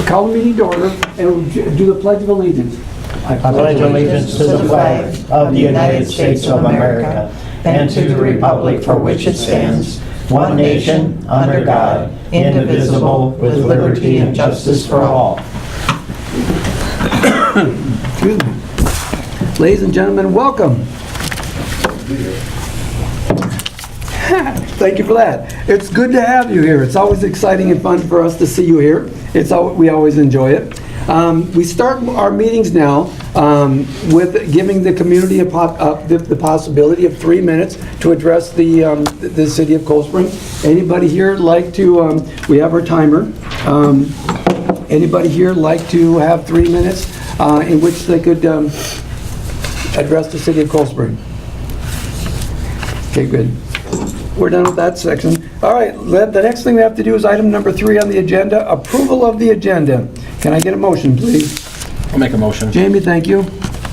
Call the meeting to order and we'll do the Pledge of Allegiance. I pledge allegiance to the flag of the United States of America and to the republic for which it stands, one nation, under God, indivisible, with liberty and justice for all. Excuse me. Ladies and gentlemen, welcome. Thank you for that. It's good to have you here. It's always exciting and fun for us to see you here. We always enjoy it. We start our meetings now with giving the community the possibility of 3 minutes to address the city of Cold Spring. Anybody here like to? We have our timer. Anybody here like to have 3 minutes in which they could address the city of Cold Spring? Okay, good. We're done with that section. All right, the next thing we have to do is item number 3 on the agenda, approval of the agenda. Can I get a motion, please? I'll make a motion. Jamie, thank you.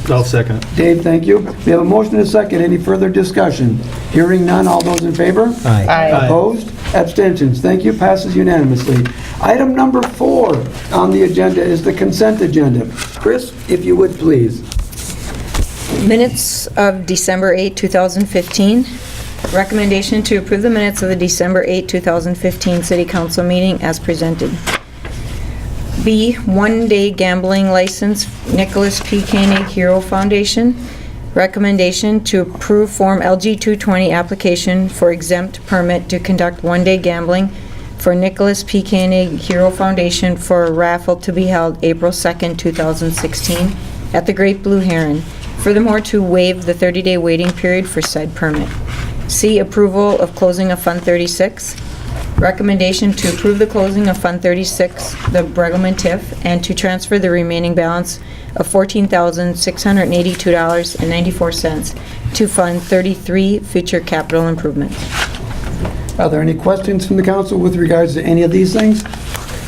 I'll second. Dave, thank you. We have a motion and a second. Any further discussion? Hearing none, all those in favor? Aye. Aye. Opposed? Abstentions? Thank you. Passes unanimously. Item number 4 on the agenda is the consent agenda. Chris, if you would, please. Minutes of December 8, 2015. Recommendation to approve the minutes of the December 8, 2015 City Council meeting as presented. B, one-day gambling license, Nicholas P. Koenig Hero Foundation. Recommendation to approve Form LG 220 application for exempt permit to conduct one-day gambling for Nicholas P. Koenig Hero Foundation for a raffle to be held April 2nd, 2016 at the Great Blue Heron. Furthermore, to waive the 30-day waiting period for said permit. C, approval of closing of Fund 36. Recommendation to approve the closing of Fund 36, the Bregelman TIF, and to transfer the remaining balance of $14,682.94 to Fund 33, Future Capital Improvement. Are there any questions from the council with regards to any of these things?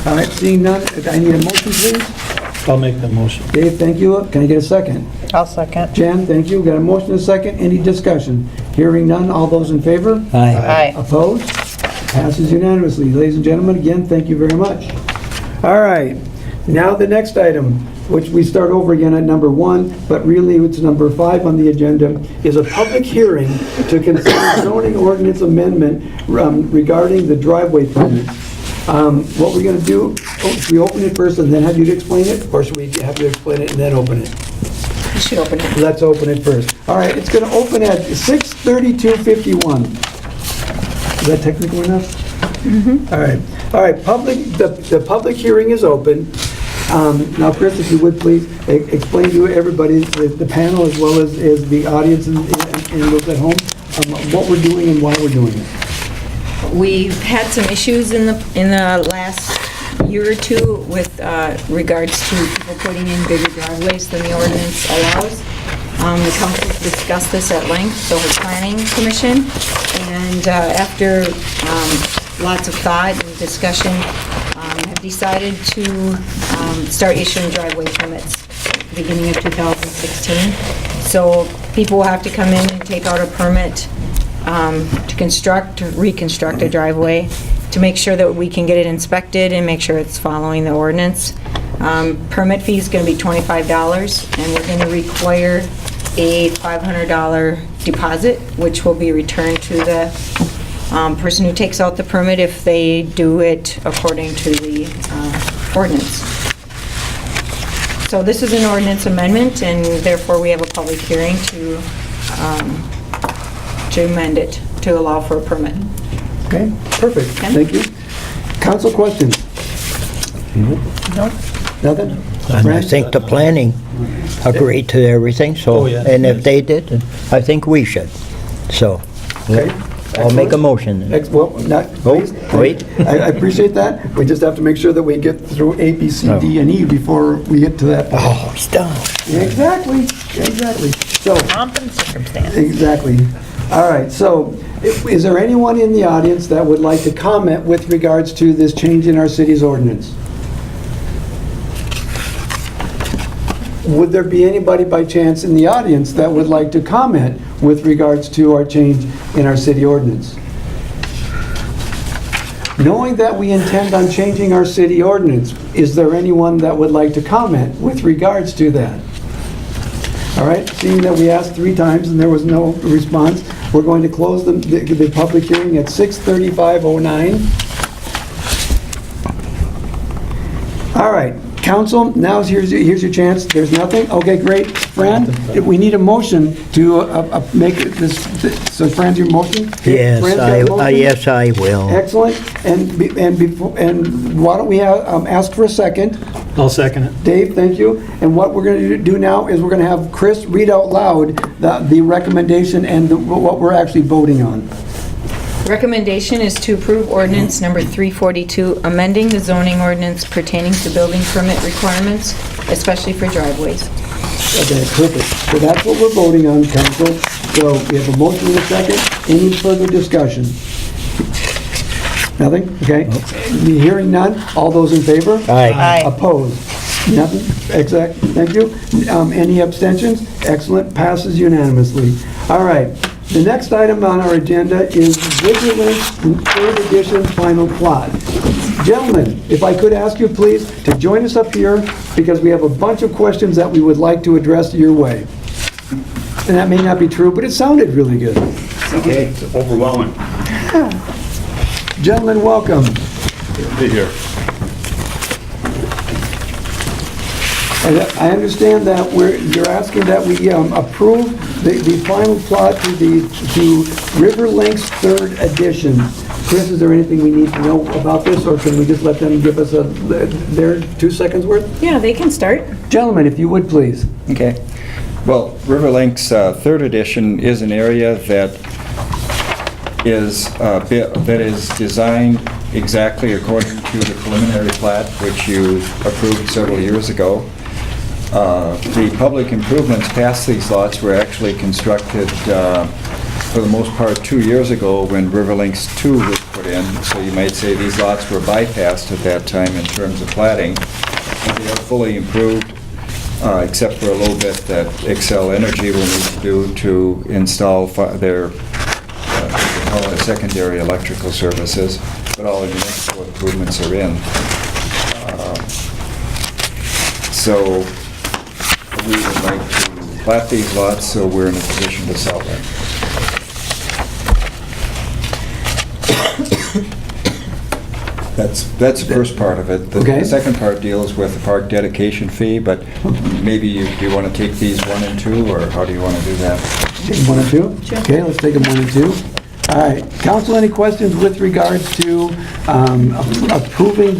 All right, seeing none, I need a motion, please. I'll make the motion. Dave, thank you. Can I get a second? I'll second. Jen, thank you. Got a motion and a second. Any discussion? Hearing none, all those in favor? Aye. Opposed? Passes unanimously. Ladies and gentlemen, again, thank you very much. All right, now the next item, which we start over again at number 1, but really it's number 5 on the agenda, is a public hearing to consider zoning ordinance amendment regarding the driveway permit. What we're going to do, should we open it first and then have you explain it, or should we have you explain it and then open it? You should open it. Let's open it first. All right, it's going to open at 6:32:51. Is that technical enough? Mm-hmm. All right. The public hearing is open. Now, Chris, if you would please explain to everybody, the panel as well as the audience and those at home, what we're doing and why we're doing it. We've had some issues in the last year or two with regards to people putting in bigger driveways than the ordinance allows. The council discussed this at length, the whole planning commission, and after lots of thought and discussion, have decided to start issuing driveway permits at the beginning of 2016. So people will have to come in and take out a permit to reconstruct a driveway to make sure that we can get it inspected and make sure it's following the ordinance. Permit fee is going to be $25, and we're going to require a $500 deposit, which will be returned to the person who takes out the permit if they do it according to the ordinance. So this is an ordinance amendment, and therefore we have a public hearing to amend it to allow for a permit. Okay, perfect. Ken? Thank you. Council questions? No. Nothing? And I Brad? think the planning agreed to everything, so, Oh, yeah. and if they did, I think we should. So, Okay. I'll make a motion. Well, not, Oh, please. wait. I appreciate that. We just have to make sure that we get through A, B, C, D, and E before we get to that. Oh, it's done. Exactly. So, Pomp and circumstance. exactly. All right, so is there anyone in the audience that would like to comment with regards to this change in our city's ordinance? Would there be anybody by chance in the audience that would like to comment with regards to our change in our city ordinance? Knowing that we intend on changing our city ordinance, is there anyone that would like to comment with regards to that? All right, seeing that we asked 3 times and there was no response, we're going to close the public hearing at 6:35:09. All right, council, now here's your chance. There's nothing? Okay, great. Fran, we need a motion to make this, so Fran's your motion? Yes, Fran's got a motion? yes, I will. Excellent. And why don't we ask for a second? I'll second it. Dave, thank you. And what we're going to do now is we're going to have Chris read out loud the recommendation and what we're actually voting on. Recommendation is to approve ordinance number 342, amending the zoning ordinance pertaining to building permit requirements, especially for driveways. Okay, perfect. So that's what we're voting on, council. So we have a motion and a second. Any further discussion? Nothing? Okay. Hearing none. All those in favor? Aye. Opposed? Nothing? Exact. Thank you. Any abstentions? Excellent. Passes unanimously. All right. The next item on our agenda is Vigilance 3rd Edition Final Plot. Gentlemen, if I could ask you please to join us up here because we have a bunch of questions that we would like to address your way. And that may not be true, but it sounded really good. Okay, it's overwhelming. Gentlemen, welcome. Be here. And I understand that you're asking that we approve the final plot to River Links 3rd Edition. Chris, is there anything we need to know about this, or can we just let them give us their 2 seconds worth? Yeah, they can start. Gentlemen, if you would, please. Okay. Well, Riverlinks 3rd Edition is an area that is designed exactly according to the preliminary plat, which you approved several years ago. The public improvements past these lots were actually constructed, for the most part, 2 years ago when Riverlinks 2 was put in. So you might say these lots were bypassed at that time in terms of platting. They are fully improved, except for a little bit that Excel Energy will need to do to install their secondary electrical services, but all the municipal improvements are in. So we would like to plat these lots so we're in a position to sell them. That's the first part of it. Okay. The second part deals with the park dedication fee, but maybe do you want to take these 1 and 2, or how do you want to do that? Take them 1 and 2? Sure. Okay, let's take them 1 and 2. All right. Council, any questions with regards to approving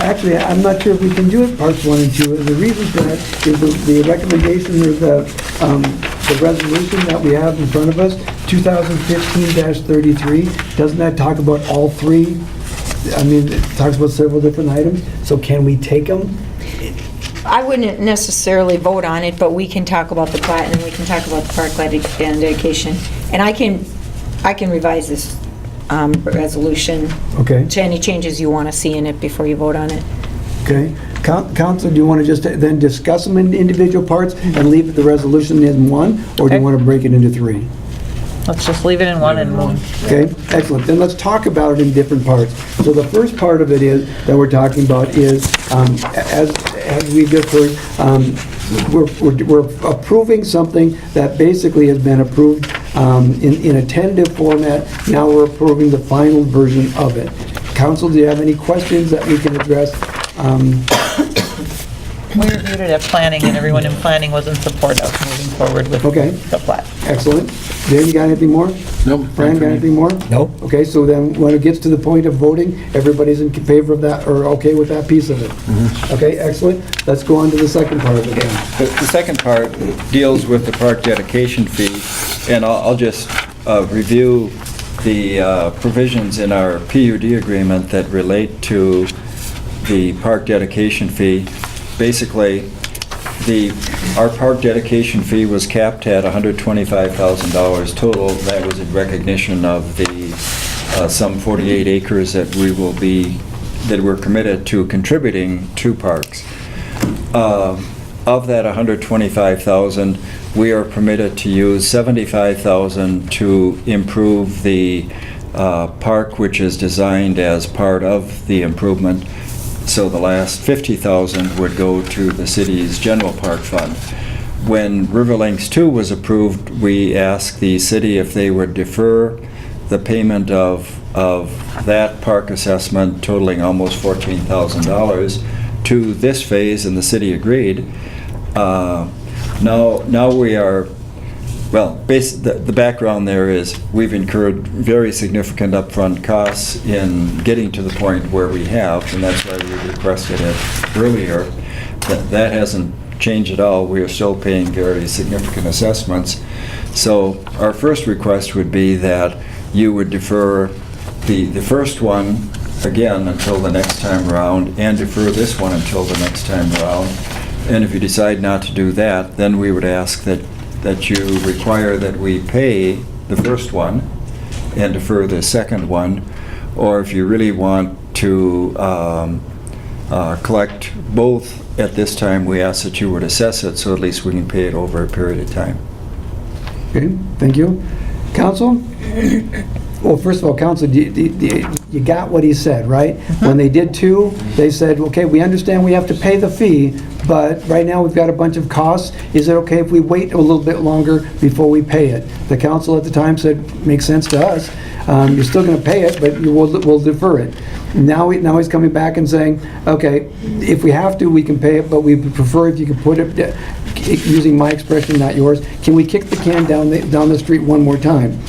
actually, I'm not sure if we can do it parts 1 and 2. The reason for that is the recommendation or the resolution that we have in front of us, 2015-33. Doesn't that talk about all 3? I mean, it talks about several different items. So can we take them? I wouldn't necessarily vote on it, but we can talk about the plat and we can talk about the park dedication. And I can revise this resolution Okay. to any changes you want to see in it before you vote on it. Okay. Council, do you want to just then discuss them in individual parts and leave the resolution in 1, or do you Okay. want to break it into 3? Let's just leave it in 1 and move. Okay, excellent. Then let's talk about it in different parts. So the first part of it is, that we're talking about is, as we just heard, we're approving something that basically has been approved in a tentative format. Now we're approving the final version of it. Council, do you have any questions that we can address? We reviewed it at planning, and everyone in planning was in support of moving forward with Okay. the plat. Excellent. Dan, you got anything more? Nope. Fran, got anything more? Nope. Okay, so then when it gets to the point of voting, everybody's in favor of that, or okay with that piece of it? Okay, excellent. Let's go on to the second part of it then. The second part deals with the park dedication fee, and I'll just review the provisions in our PUD agreement that relate to the park dedication fee. Basically, our park dedication fee was capped at $125,000 total. That was in recognition of the some 48 acres that we're committed to contributing to parks. Of that $125,000, we are permitted to use $75,000 to improve the park, which is designed as part of the improvement. So the last 50,000 would go to the city's general park fund. When Riverlinks 2 was approved, we asked the city if they would defer the payment of that park assessment totaling almost $14,000 to this phase, and the city agreed. Now we are, well, the background there is we've incurred very significant upfront costs in getting to the point where we have, and that's why we requested it earlier. That hasn't changed at all. We are still paying very significant assessments. So our first request would be that you would defer the first one again until the next time around, and defer this one until the next time around. And if you decide not to do that, then we would ask that you require that we pay the first one and defer the second one. Or if you really want to collect both at this time, we ask that you would assess it, so at least we can pay it over a period of time. Okay, thank you. Council? Well, first of all, Council, you got what he said, right? When they did 2, they said, okay, we understand we have to pay the fee, but right now we've got a bunch of costs. Is it okay if we wait a little bit longer before we pay it? The council at the time said, makes sense to us. You're still going to pay it, but we'll defer it. Now he's coming back and saying, okay, if we have to, we can pay it, but we prefer if you could put it, using my expression, not yours, can we kick the can down the street one more time?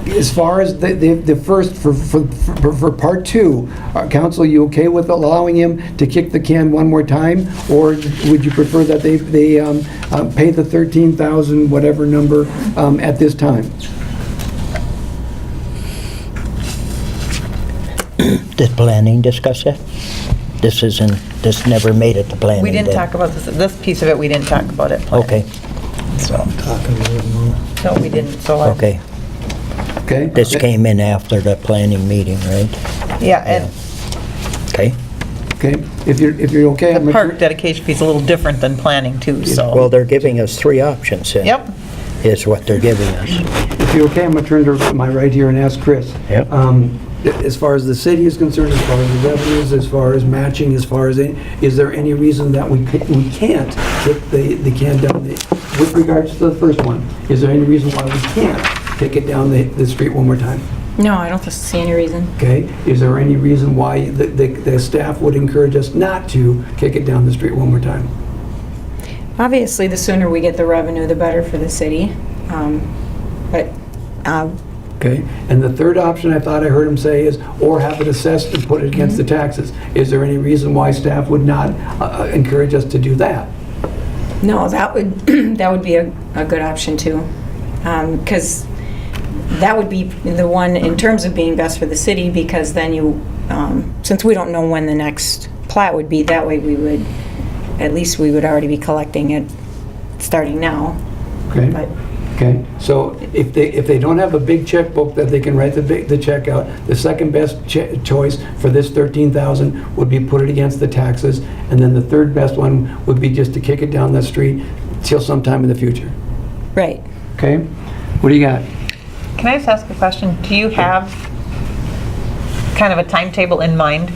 As far as the first, for part 2, council, you okay with allowing him to kick the can one more time? Or would you prefer that they pay the 13,000 whatever number at this time? Did planning discuss that? This never made it to planning. We didn't did? talk about this piece of it, we didn't talk about it. Okay, So, no, we didn't, so. okay. Okay? This came in after the planning meeting, right? Yeah, and Okay. Okay, if you're okay, I'm the gonna park dedication fee is a little different than planning too, so. Well, they're giving us 3 options then. Yep. Is what they're giving us. if you're okay, I'm gonna turn to my right here and ask Chris. Yep. As far as the city is concerned, as far as the revenues, as far as matching, is there any reason that we can't kick the can down with regards to the first one? Is there any reason why we can't kick it down the street one more time? No, I don't see any reason. Okay, is there any reason why the staff would encourage us not to kick it down the street one more time? Obviously, the sooner we get the revenue, the better for the city. But Okay, and the third option I thought I heard him say is, or have it assessed and put it against the taxes. Is there any reason why staff would not encourage us to do that? no, that would be a good option too. Because that would be the one in terms of being best for the city, because then since we don't know when the next plat would be, that way we would already be collecting it starting now. Okay. But Okay, so if they don't have a big checkbook that they can write the check out, the second best choice for this 13,000 would be put it against the taxes, and then the third best one would be just to kick it down the street till sometime in the future. right. Okay, what do you got? Can I just ask a question? Do you have kind of a timetable in mind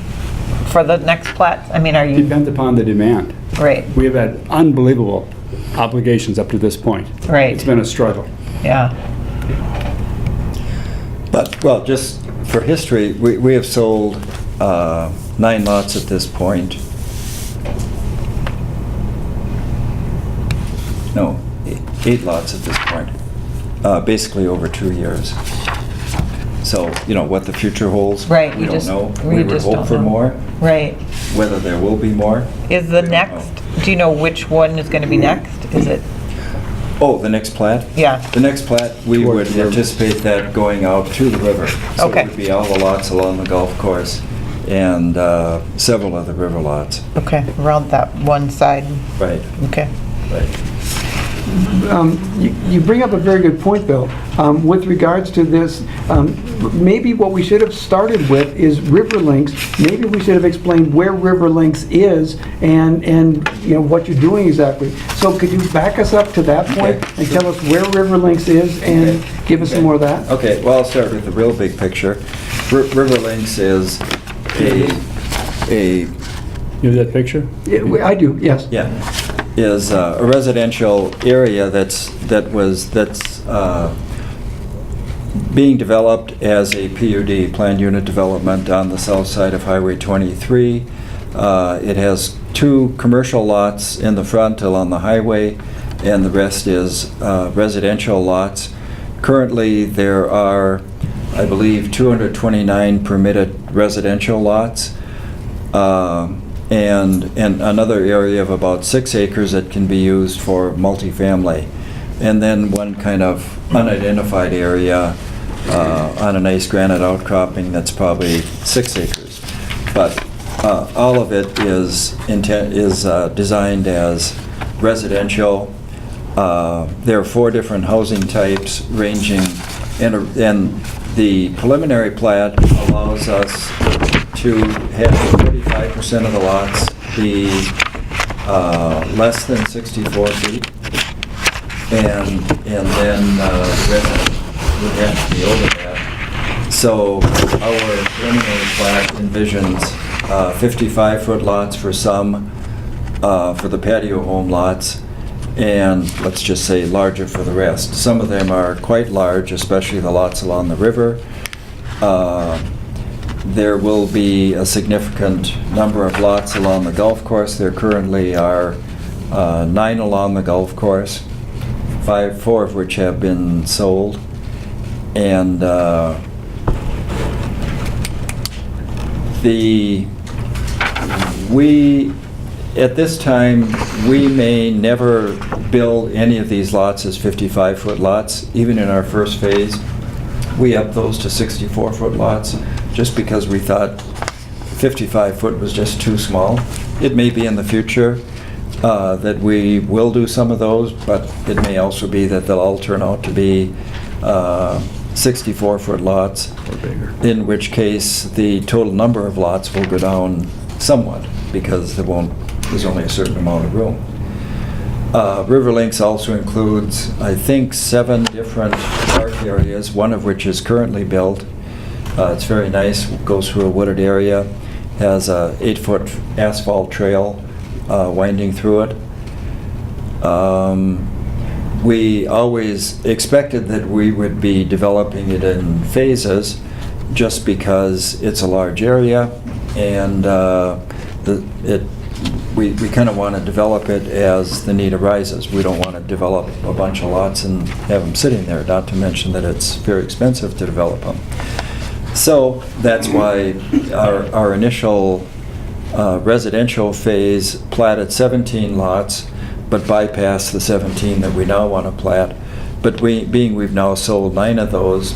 for the next plat? I mean, are you, Depends upon the demand. right, We have had unbelievable obligations up to this point. right, It's been a struggle. yeah. But, well, just for history, we have sold 9 lots at this point. No, 8 lots at this point, basically over 2 years. So, what the future holds, Right, we you don't just- know. we We would just hope don't for know. more. Right. Whether there will be more. Is the we don't next, know. do you know which one is going to be next? Is it, Oh, the next plat? yeah, The next plat, we would anticipate that going out to the river. So Okay. it would be all the lots along the golf course and several of the river lots. okay, around that one side, Right, okay. right. You bring up a very good point, Bill. With regards to this, maybe what we should have started with is Riverlinks. Maybe we should have explained where Riverlinks is and you know, what you're doing exactly. So could you back us up to that point Okay. and tell us where Riverlinks is and Okay. give us some more of that? Okay, well, I'll start with the real big picture. Riverlinks is a You have that picture? Yeah, I do, yes. Yeah, is a residential area that's being developed as a PUD, planned unit development, on the south side of Highway 23. It has 2 commercial lots in the front along the highway, and the rest is residential lots. Currently, there are, I believe, 229 permitted residential lots. And another area of about 6 acres that can be used for multifamily. And then one kind of unidentified area on a nice granite outcropping that's probably 6 acres. But all of it is designed as residential. There are 4 different housing types ranging, and the preliminary plat allows us to have 35% of the lots be less than 64 feet, and then the rest would have to be over that. So our preliminary plat envisions 55-foot lots for some, for the patio home lots, and let's just say larger for the rest. Some of them are quite large, especially the lots along the river. There will be a significant number of lots along the golf course. There currently are 9 along the golf course, 4 of which have been sold. And at this time, we may never build any of these lots as 55-foot lots. Even in our first phase, we upped those to 64-foot lots, just because we thought 55-foot was just too small. It may be in the future that we will do some of those, but it may also be that they'll all turn out to be 64-foot lots, Or bigger. in which case the total number of lots will go down somewhat, because there's only a certain amount of room. Riverlinks also includes, I think, 7 different park areas, one of which is currently built. It's very nice, goes through a wooded area, has a 8-foot asphalt trail winding through it. We always expected that we would be developing it in phases, just because it's a large area, and we kind of want to develop it as the need arises. We don't want to develop a bunch of lots and have them sitting there, not to mention that it's very expensive to develop them. So that's why our initial residential phase platted 17 lots, but bypassed the 17 that we now want to plat. But we've now sold 9 of those,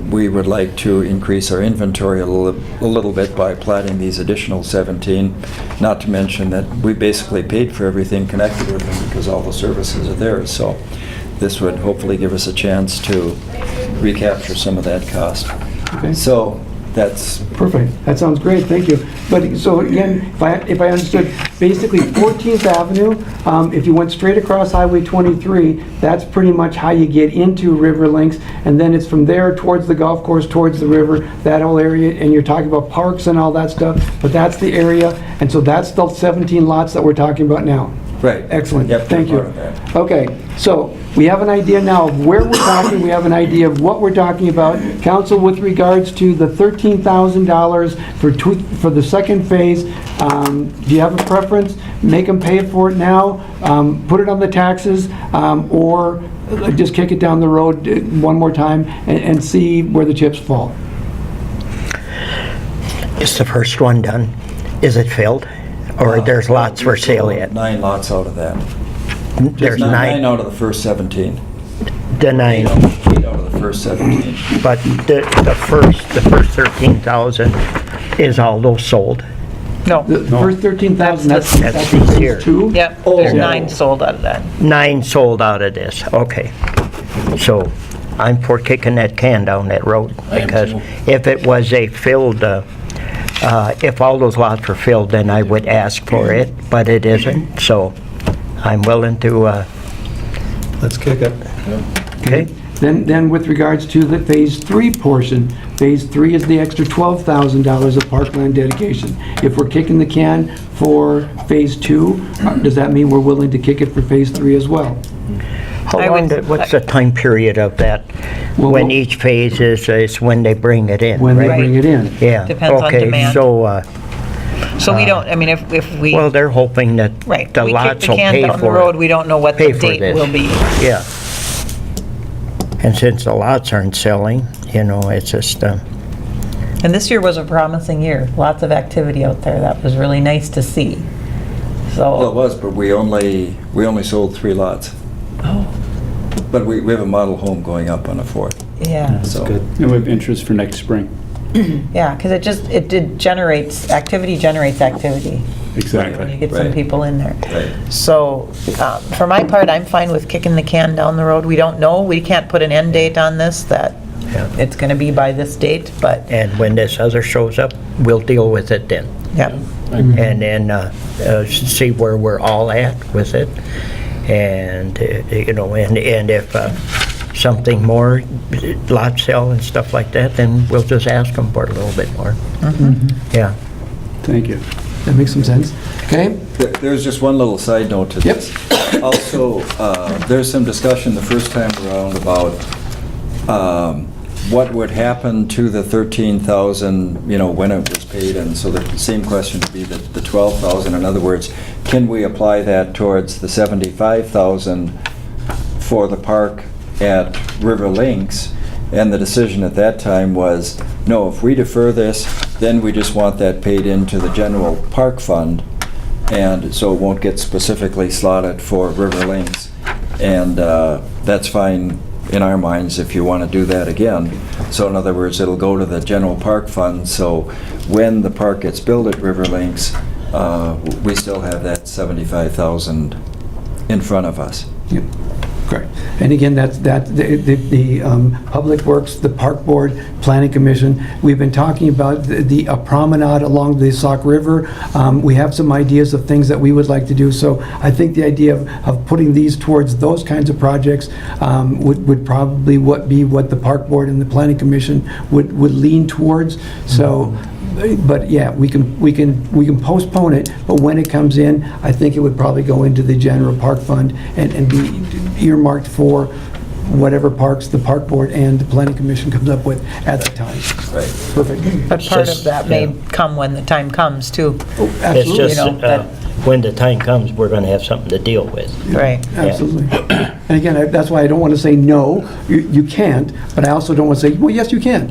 we would like to increase our inventory a little bit by platting these additional 17, not to mention that we basically paid for everything connected with them because all the services are theirs. So this would hopefully give us a chance to recapture some of that cost. Okay. So that's, Perfect. That sounds great. Thank you. But so again, if I understood, basically 14th Avenue, if you went straight across Highway 23, that's pretty much how you get into Riverlinks, and then it's from there towards the golf course, towards the river, that whole area, and you're talking about parks and all that stuff, but that's the area, and so that's the 17 lots that we're talking about now. right. Excellent. Yep, Thank you. part of that. Okay, so we have an idea now of where we're talking, we have an idea of what we're talking about. Council, with regards to the $13,000 for the second phase, do you have a preference? Make them pay for it now, put it on the taxes, or just kick it down the road one more time and see where the chips fall? Is the first one done? Is it filled? Or there's lots for sale yet? 9 lots out of that. There's Just 9 9, out of the first 17. the 9, 8 out of the first 17. but the first 13,000 is all those sold. No. The first 13,000, That's That's for these phase here. 2? Yep, Oh. there's 9 sold out of that. 9 sold out of this, okay. So I'm for kicking that can down that road. I am Because too. if it was a filled, if all those lots were filled, then I would ask for it, but it isn't. So I'm willing to, Let's kick it. okay? Then with regards to the phase 3 portion, phase 3 is the extra $12,000 of parkland dedication. If we're kicking the can for phase 2, does that mean we're willing to kick it for phase 3 as well? How I long, would- what's the time period of that? Well, When well- each phase is when they bring it in, When they right? bring it in? Yeah. Depends on Okay, demand. so, So we don't, I mean, if we, well, they're hoping that right, the we kick lots the will can pay down the road, for we it. don't know what Pay the for date this. will be. Yeah. And since the lots aren't selling, you know, it's just, And this year was a promising year, lots of activity out there, that was really nice to see. Well, it So, was, but we only sold 3 lots. oh, But we have a model home going up on a 4th. yeah, So Good. And we have interest for next spring. yeah, because it did generates, activity generates activity. When you Exactly. get some Right. people in there. Right. So, for my part, I'm fine with kicking the can down the road. We don't know, we can't put an end date on this, that Yeah. it's gonna be by this date, but, and when this other shows up, we'll deal with it then. yeah. And then see where we're all at with it. And, you know, and if something more, lot sell and stuff like that, then we'll just ask them for a little bit more. Yeah. Thank you. That makes some sense. Okay? There's just one little side note to Yep. this. Also, there's some discussion the first time around about what would happen to the 13,000, you know, when it was paid, and so the same question would be the 12,000. In other words, can we apply that towards the 75,000 for the park at River Links? And the decision at that time was, no, if we defer this, then we just want that paid into the general park fund, and so it won't get specifically slotted for River Links. And that's fine in our minds if you want to do that again. So in other words, it'll go to the general park fund, so when the park gets built at River Links, we still have that 75,000 in front of us. Yep. Correct. And again, that's the Public Works, the Park Board, Planning Commission. We've been talking about the promenade along the Sauk River. We have some ideas of things that we would like to do. So I think the idea of putting these towards those kinds of projects would probably be what the Park Board and the Planning Commission would lean towards. So. But yeah, we can postpone it, but when it comes in, I think it would probably go into the general park fund and be earmarked for whatever parks the park board and the planning commission comes up with at the time. Right. Perfect. But part of Just- that may yeah. come when the time comes, too. Oh, It's absolutely. just, You know, that- when the time comes, we're gonna have something to deal with. Right. Absolutely. And again, that's why I don't want to say no, you can't, but I also don't want to say, well, yes, you can.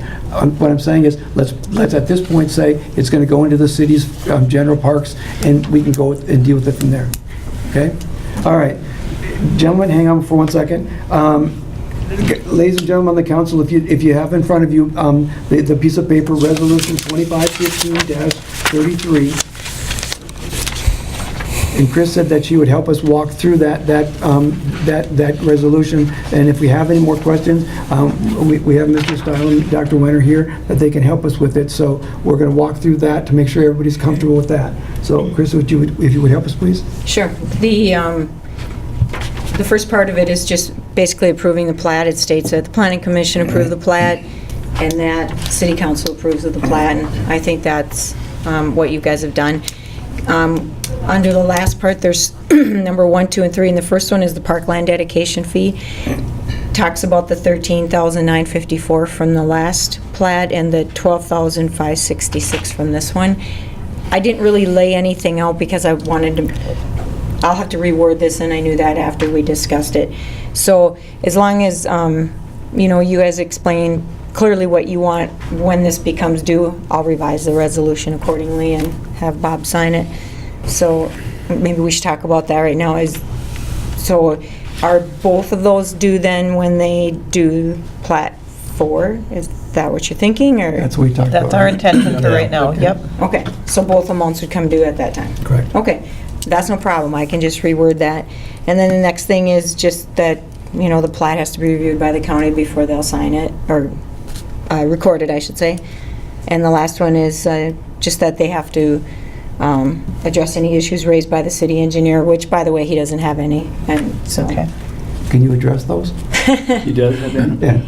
What I'm saying is, let's at this point say it's going to go into the city's general parks, and we can go and deal with it from there. Okay? All right. Gentlemen, hang on for 1 second. Ladies and gentlemen on the council, if you have in front of you the piece of paper, Resolution 2515-33, and Chris said that she would help us walk through that resolution, and if we have any more questions, we have Mr. Stile and Dr. Wenner here, that they can help us with it, so we're going to walk through that to make sure everybody's comfortable with that. So, Chris, if you would help us, please? Sure. The first part of it is just basically approving the plat. It states that the planning commission approved the plat and that city council approves of the plat, and I think that's what you guys have done. Under the last part, there's number 1, 2, and 3, and the first one is the parkland dedication fee. Talks about the $13,954 from the last plat and the $12,566 from this one. I didn't really lay anything out because I wanted to, I'll have to reword this, and I knew that after we discussed it. So as long as, you know, you guys explain clearly what you want when this becomes due, I'll revise the resolution accordingly and have Bob sign it. So maybe we should talk about that right now. So are both of those due then when they do plat 4. Is that what you're thinking, or? That's what we talked about. That's our intention for right now, yep. Okay, so both amounts would come due at that time? Correct. Okay, that's no problem, I can just reword that. And then the next thing is just that, you know, the plat has to be reviewed by the county before they'll sign it, or record it, I should say. And the last one is just that they have to address any issues raised by the city engineer, which, by the way, he doesn't have any, and so. Okay. Can you address those? He does have that? Yeah.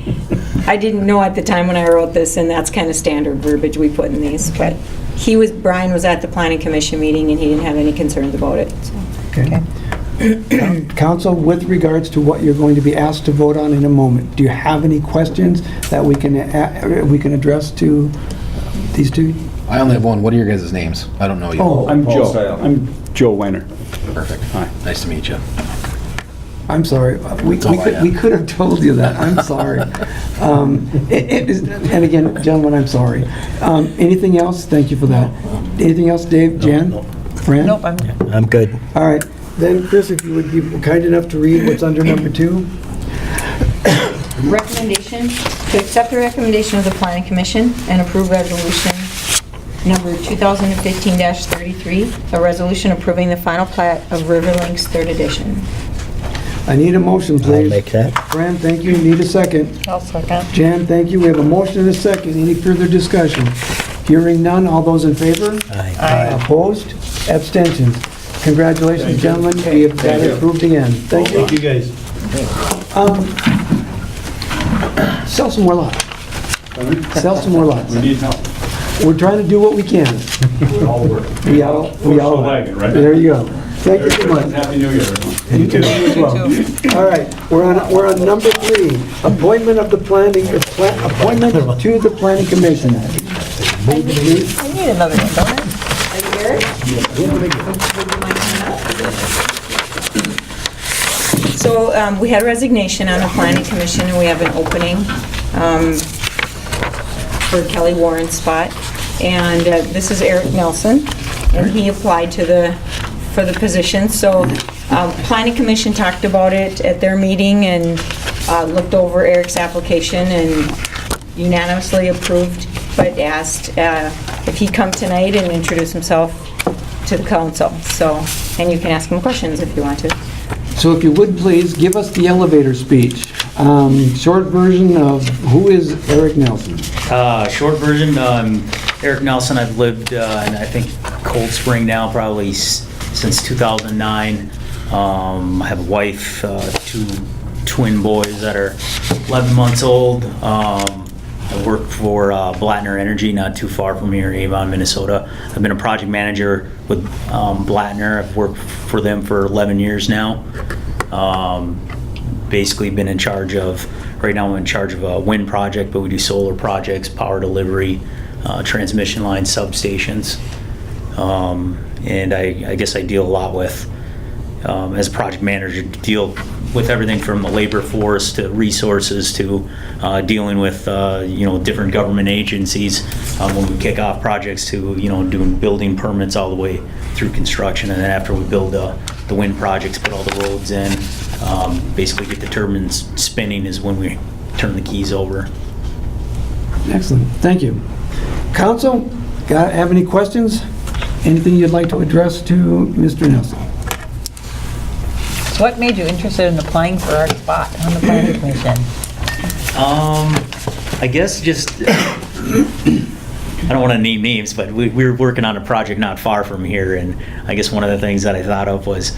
I didn't know at the time when I wrote this, and that's kind of standard verbiage we put in these, but Brian was at the planning commission meeting, and he didn't have any concerns about it, so. Okay. Council, with regards to what you're going to be asked to vote on in a moment, do you have any questions that we can address to these two? I only have one. What are your guys' names? I don't know you. Oh, I'm Paul Joe. Style. I'm Joe Weiner. Perfect. Hi. Nice to meet you. I'm sorry. We That's all I we have. could have told you that. I'm sorry. And again, gentlemen, I'm sorry. Anything else? Thank you for that. Anything else, Dave, Jan, Fran? Nope, I'm good. All right. Then, Chris, if you would be kind enough to read what's under number 2. Recommendation, to accept the recommendation of the planning commission and approve resolution number 2015-33, a resolution approving the final plat of River Links 3rd edition. I need a motion, I'll please. make that. Fran, thank you. Need a second. I'll second. Jan, thank you. We have a motion and a second. Any further discussion? Hearing none. All those in favor? Aye. Opposed? Abstentions? Congratulations, gentlemen. We have got it approved again. Thank you. Thank you, guys. Sell some more lots. Sell some more lots. We need help. We're trying to do what we can. We all work. We all. wagon, right? There you go. Thank you so much. Happy New Year, everyone. You too. As well. All right, we're on number 3, appointment of the appointment to the planning commission. I need another one, don't I? So we had a resignation on the planning commission, and we have an opening for Kelly Warren's spot. And this is Eric Nelson, and he applied for the position. So planning commission talked about it at their meeting and looked over Eric's application and unanimously approved, but asked if he'd come tonight and introduce himself to the council. So, and you can ask him questions if you want to. So if you would please, give us the elevator speech. Short version of who is Eric Nelson? Short version, Eric Nelson. I've lived in, I think, Cold Spring now probably since 2009. I have a wife, 2 twin boys that are 11 months old. I work for Blattner Energy, not too far from here in Avon, Minnesota. I've been a project manager with Blattner. I've worked for them for 11 years now. Basically been in charge of, right now I'm in charge of a wind project, but we do solar projects, power delivery, transmission lines, substations. And I guess I deal a lot with, as a project manager, deal with everything from the labor force to resources to dealing with different government agencies when we kick off projects to doing building permits all the way through construction, and then after we build the wind projects, put all the roads in, basically get the turbines spinning is when we turn the keys over. Excellent, thank you. Council, have any questions? Anything you'd like to address to Mr. Nelson? What made you interested in applying for our spot on the planning commission? I guess just, I don't want to name names, but we were working on a project not far from here, and I guess one of the things that I thought of was,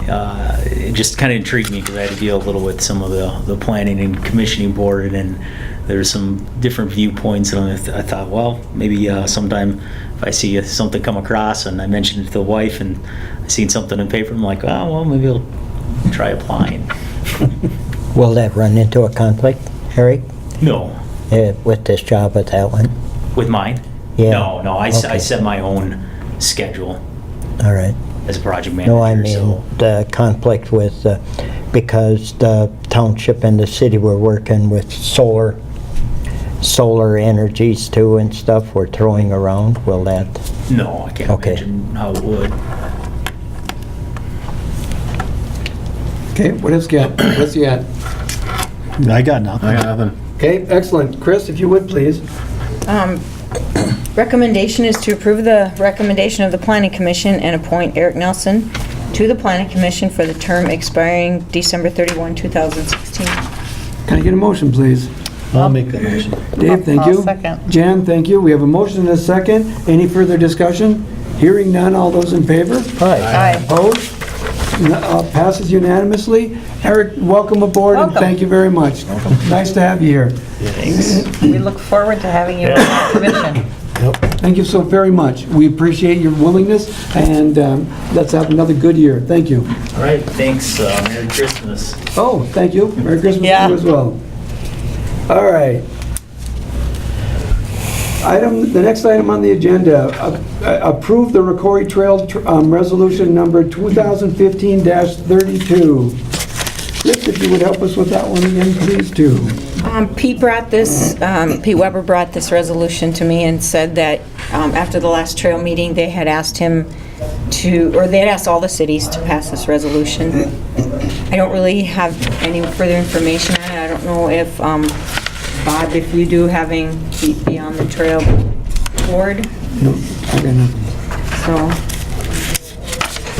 it just kind of intrigued me because I had to deal a little with some of the planning and commissioning board, and there's some different viewpoints, and I thought, well, maybe sometime if I see something come across, and I mentioned it to the wife, and I seen something in paper, I'm like, oh, well, maybe I'll try applying. Will that run into a conflict, Eric, No. with this job at that one? With mine? Yeah. No, I Okay. set my own schedule All right. as a project manager. No, I mean, so- the conflict with, because the township and the city were working with solar energies too and stuff we're throwing around, will that? No, I can't Okay. imagine how it would. Okay, what else you got? What's you got? I got nothing. I got nothing. Okay, excellent. Chris, if you would, please. Recommendation is to approve the recommendation of the Planning Commission and appoint Eric Nelson to the Planning Commission for the term expiring December 31, 2016. Can I get a motion, please? I'll make the motion. Dave, thank I'll you. second. Jan, thank you. We have a motion and a second. Any further discussion? Hearing none, all those in favor? Aye. Opposed? Passes unanimously. Eric, welcome aboard and Welcome. thank you very much. Nice to have you here. We look forward to having you on the commission. Thank you so very much. We appreciate your willingness, and let's have another good year. Thank you. All right, thanks. Merry Christmas. Oh, thank you. Merry Christmas to Yeah. you as well. All right. The next item on the agenda, approve the Rocori Trail Resolution Number 2015-32. Chris, if you would help us with that one again, please, too. Pete Weber brought this resolution to me and said that after the last trail meeting, they had asked him they had asked all the cities to pass this resolution. I don't really have any further information on it. I don't know if, Bob, if you do, having Pete be on the trail board, No, I got nothing. so.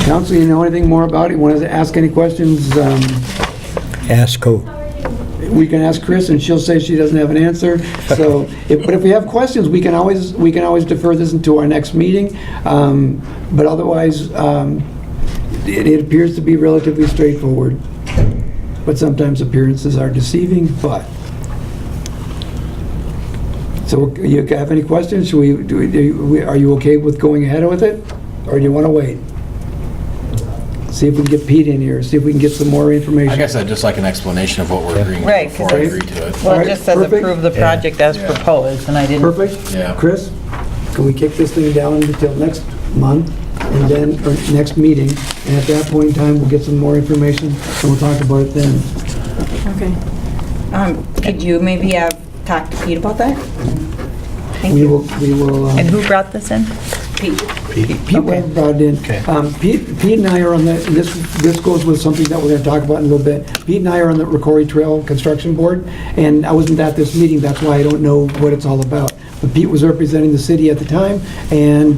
Council, you know anything more about it? Want to ask any questions? Ask who? We can ask Chris, and she'll say she doesn't have an answer. So, but if we have questions, we can always defer this into our next meeting. But otherwise, it appears to be relatively straightforward. But sometimes appearances are deceiving. But so, you have any questions? Should are you okay with going ahead with it, or do you want to wait? See if we can get Pete in here, see if we can get some more information. I guess I'd just like an explanation of what we're agreeing to Right, before I 'cause agree to it. Well, Alright, it just says perfect. approve the project as proposed, and I didn't. Perfect? Yeah. Chris, can we kick this thing down until next month, and then, or next meeting, and at that point in time, we'll get some more information, and we'll talk about it then. Okay. Could you maybe talk to Pete about that? Thank We you. will, And who brought this in? Pete. Pete Weber brought it in. Okay. Pete and I are on this goes with something that we're going to talk about in a little bit. Pete and I are on the Rocori Trail Construction Board, and I wasn't at this meeting, that's why I don't know what it's all about. But Pete was representing the city at the time, and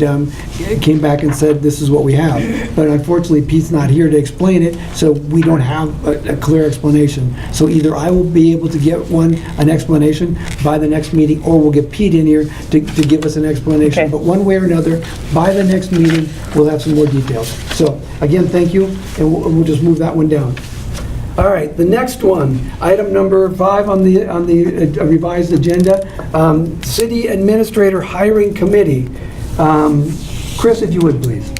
came back and said, this is what we have. But unfortunately, Pete's not here to explain it, so we don't have a clear explanation. So either I will be able to get an explanation by the next meeting, or we'll get Pete in here to give us an explanation. Okay. But one way or another, by the next meeting, we'll have some more details. So again, thank you, and we'll just move that one down. All right, the next one, item number 5 on the revised agenda, City Administrator Hiring Committee. Chris, if you would, please.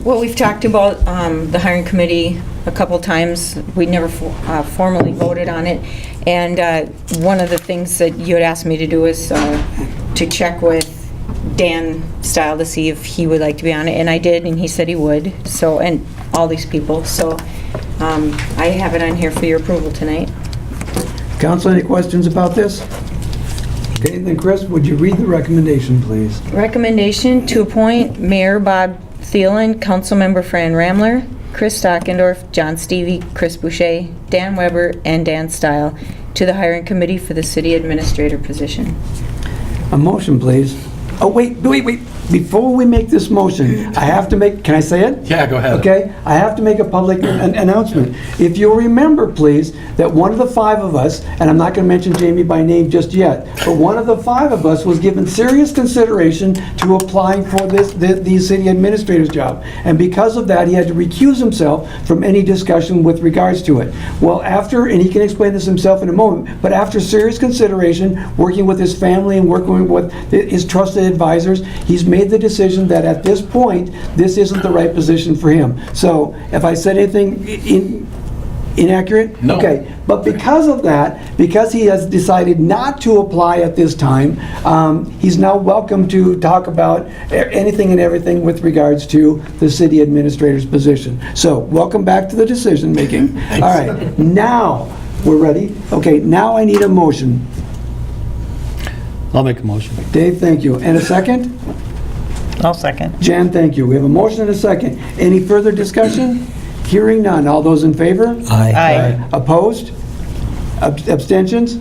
Well, we've talked about the hiring committee a couple times. We never formally voted on it. And one of the things that you had asked me to do is to check with Dan Style to see if he would like to be on it. And I did, and he said he would. So, and all these people. So I have it on here for your approval tonight. Council, any questions about this? Okay, then Chris, would you read the recommendation, please? Recommendation to appoint Mayor Bob Thielen, Councilmember Fran Ramler, Chris Stockendorf, John Stevie, Chris Boucher, Dan Weber, and Dan Style to the hiring committee for the city administrator position. A motion, please. Oh, wait. Before we make this motion, I have to make, can I say it? Yeah, go ahead. Okay, I have to make a public announcement. If you'll remember, please, that one of the 5 of us, and I'm not going to mention Jamie by name just yet, but one of the 5 of us was given serious consideration to applying for the city administrator's job. And because of that, he had to recuse himself from any discussion with regards to it. Well, and he can explain this himself in a moment, but after serious consideration, working with his family and working with his trusted advisors, he's made the decision that at this point, this isn't the right position for him. So, if I said anything inaccurate? No. Okay, but because of that, because he has decided not to apply at this time, he's now welcome to talk about anything and everything with regards to the city administrator's position. So, welcome back to the decision making. All right, now we're ready. Okay, now I need a motion. I'll make a motion. Dave, thank you. And a second? I'll second. Jan, thank you. We have a motion and a second. Any further discussion? Hearing none. All those in favor? Aye. Opposed? Abstentions?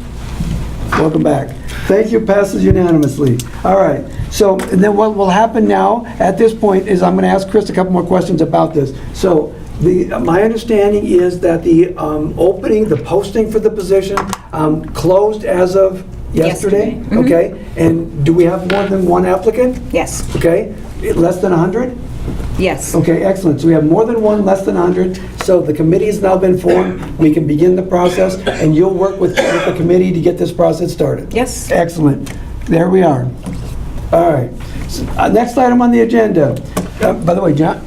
Welcome back. Thank you, passes unanimously. All right, so, and then what will happen now, at this point, is I'm going to ask Chris a couple more questions about this. So, my understanding is that the opening, the posting for the position closed as of yesterday? Yesterday. Okay, and do we have more than one applicant? Yes, Okay, less than 100? yes. Okay, excellent. So we have more than one, less than 100. So the committee has now been formed. We can begin the process, and you'll work with the committee to get this process started. Yes. Excellent. There we are. All right. So, next item on the agenda. By the way, John,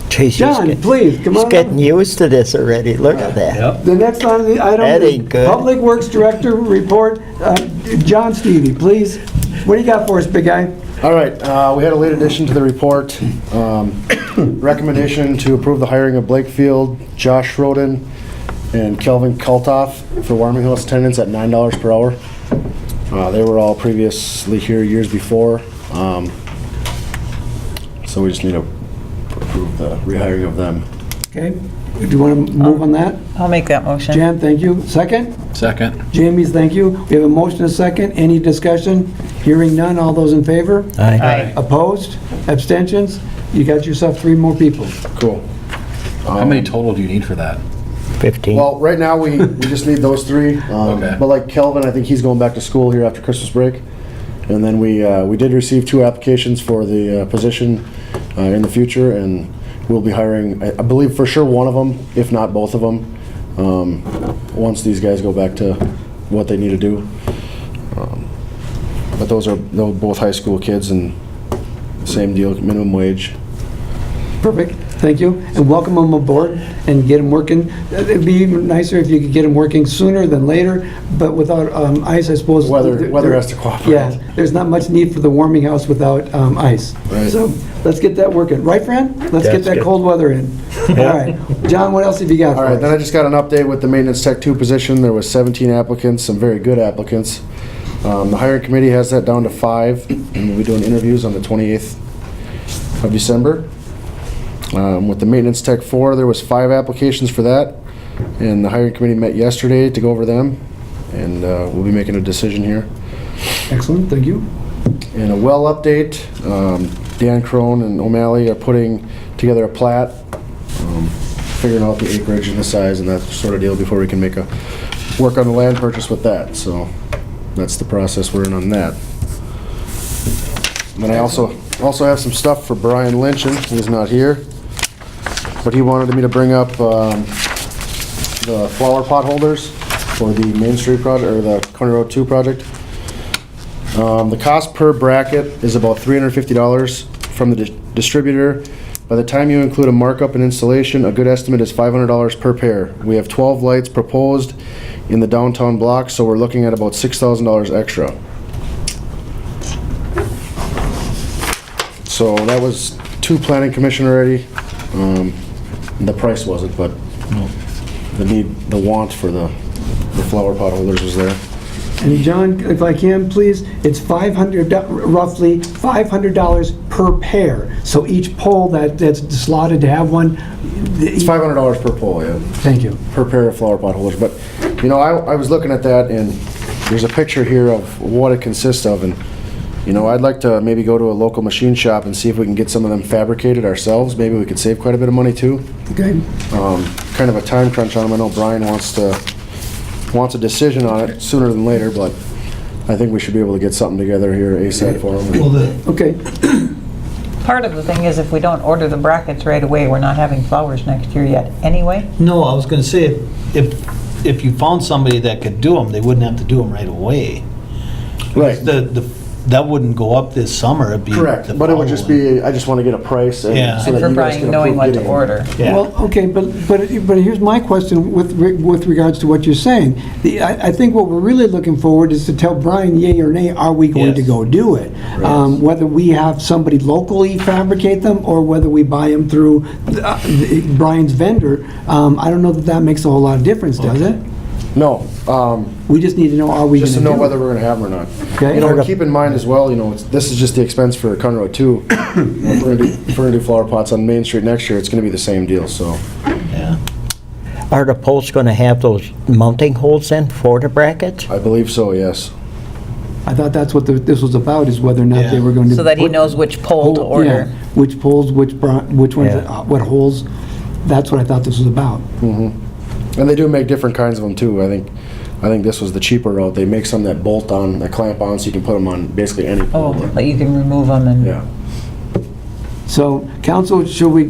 Jeez, John, please, come on He's getting up. used to this already. Look at that. Yep. The next on the item That is ain't good. Public Works Director report. John Stevie, please. What do you got for us, big guy? All right, we had a late addition to the report. Recommendation to approve the hiring of Blake Field, Josh Schroden, and Kelvin Kaltoff for warming house attendants at $9 per hour. They were all previously here years before, so we just need to approve the rehiring of them. Okay. Do you want to move on that? I'll make that motion. Jan, thank you. Second? Second. Jamie's, thank you. We have a motion and a second. Any discussion? Hearing none. All those in favor? Aye. Opposed? Abstentions? You got yourself 3 more people. Cool. How many total do you need for that? 15. Well, right now, we just need those 3. Okay. But like Kelvin, I think he's going back to school here after Christmas break. And then we did receive 2 applications for the position in the future, and we'll be hiring, I believe for sure one of them, if not both of them, once these guys go back to what they need to do. But they're both high school kids and same deal, minimum wage. Perfect. Thank you. And welcome them aboard and get them working. It'd be even nicer if you could get them working sooner than later, but without ice, I suppose. Weather has to cooperate. Yeah, there's not much need for the warming house without ice. Right. So let's get that working. Right, Fran? Let's get That's that good. cold weather in. All right. John, what else have you got All for right, then us? I just got an update with the maintenance tech 2 position. There was 17 applicants, some very good applicants. The hiring committee has that down to 5, and we'll be doing interviews on the 28th of December. With the maintenance tech 4, there was 5 applications for that, and the hiring committee met yesterday to go over them, and we'll be making a decision here. Excellent, thank you. And a well update, Dan Crone and O'Malley are putting together a plat, figuring out the acreage and the size and that sort of deal before we can make work on the land purchase with that. So that's the process we're in on that. And then I also have some stuff for Brian Lynchen. He's not here, but he wanted me to bring up the flower pot holders for the Main Street project, or the County Road 2 project. The cost per bracket is about $350 from the distributor. By the time you include a markup and installation, a good estimate is $500 per pair. We have 12 lights proposed in the downtown block, so we're looking at about $6,000 extra. So that was to planning commission already. The price wasn't, but the want for the flower pot holders was there. And John, if I can, please, it's roughly $500 per pair. So each pole that's slotted to have one. It's $500 per pole, yeah. Thank you. Per pair of flower pot holders. But, you know, I was looking at that, and there's a picture here of what it consists of, and, you know, I'd like to maybe go to a local machine shop and see if we can get some of them fabricated ourselves. Maybe we could save quite a bit of money, too. Okay. Kind of a time crunch on them. I know Brian wants a decision on it sooner than later, but I think we should be able to get something together here ASAP for them. Okay. Part of the thing is if we don't order the brackets right away, we're not having flowers next year yet anyway. No, I was gonna say, if you found somebody that could do them, they wouldn't have to do them right away. Right. That wouldn't go up this summer, it'd be. Correct, the but it would just following. be, I just want to get a price and Yeah. so And that for you guys Brian can knowing approve what to getting them. order. Yeah. Well, okay, but here's my question with regards to what you're saying. I think what we're really looking forward is to tell Brian, yay or nay, are we going to Yes. go do it? Whether we have somebody locally fabricate them or whether we buy them through Brian's vendor, I don't know that makes a whole lot of difference, does it? No, We just need to know, are we going just to to do know it? whether we're going to have them or not. Okay. You know, keep in mind as well, you know, this is just the expense for County Road 2. If we're going to do flower pots on Main Street next year, it's going to be the same deal, so. Yeah. Are the poles going to have those mounting holes in for the brackets? I believe so, yes. I thought that's what this was about, is whether or not they Yeah. were going to. So that he put- knows which pole to Yeah, order. which poles, which ones, Yeah. what holes. That's what I thought this was about. And they do make different kinds of them too. I think this was the cheaper route. They make some that bolt on, that clamp on, so you can put them on basically any Oh, pole. but you can remove them and. Yeah. So, council, should we,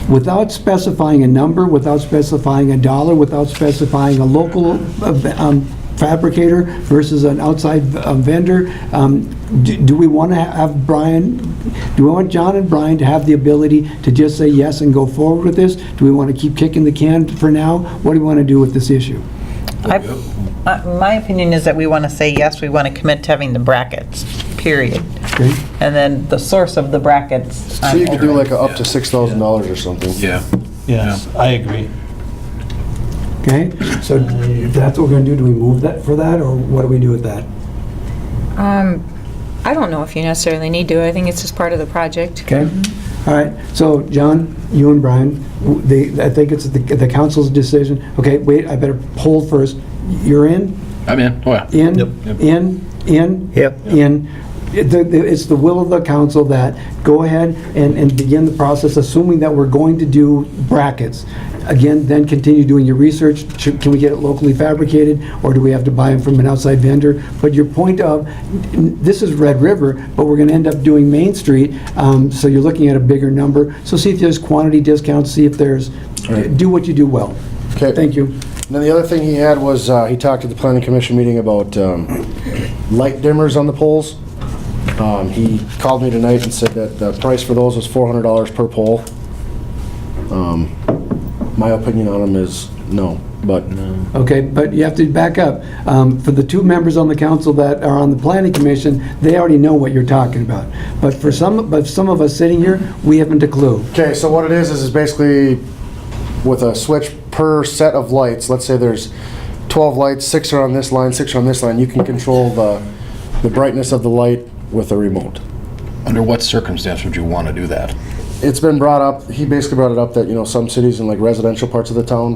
without specifying a number, without specifying a dollar, without specifying a local fabricator versus an outside vendor, do we want to have Brian, do we want John and Brian to have the ability to just say yes and go forward with this? Do we want to keep kicking the can for now? What do we want to do with this issue? My opinion is that we want to say, yes, we want to commit to having the brackets, period. Okay? And then the source of the brackets. So you could do like a up to $6,000 or something. Yeah. Yes, I agree. Okay? So if that's what we're going to do, do we move that for that, or what do we do with that? I don't know if you necessarily need to. I think it's just part of the project. Okay? All right, so John, you and Brian, I think it's the council's decision. Okay, wait, I better poll first. You're in? I'm in. Oh, yeah. In? Yep. In? Yep. In. It's the will of the council that go ahead and begin the process, assuming that we're going to do brackets. Again, then continue doing your research. Can we get it locally fabricated, or do we have to buy them from an outside vendor? But your point of, this is Red River, but we're going to end up doing Main Street, so you're looking at a bigger number. So see if there's quantity discounts, see if there's, do what you do well. Okay. Thank you. And then the other thing he had was, he talked at the planning commission meeting about light dimmers on the poles. He called me tonight and said that the price for those was $400 per pole. My opinion on them is no, but Okay, but you have to back up. For the two members on the council that are on the planning commission, they already know what you're talking about. But for some of us sitting here, we haven't a clue. okay, so what it is basically with a switch per set of lights. Let's say there's 12 lights, 6 are on this line, 6 are on this line. You can control the brightness of the light with a remote. Under what circumstance would you want to do that? It's been brought up, he basically brought it up that, some cities in like residential parts of the town,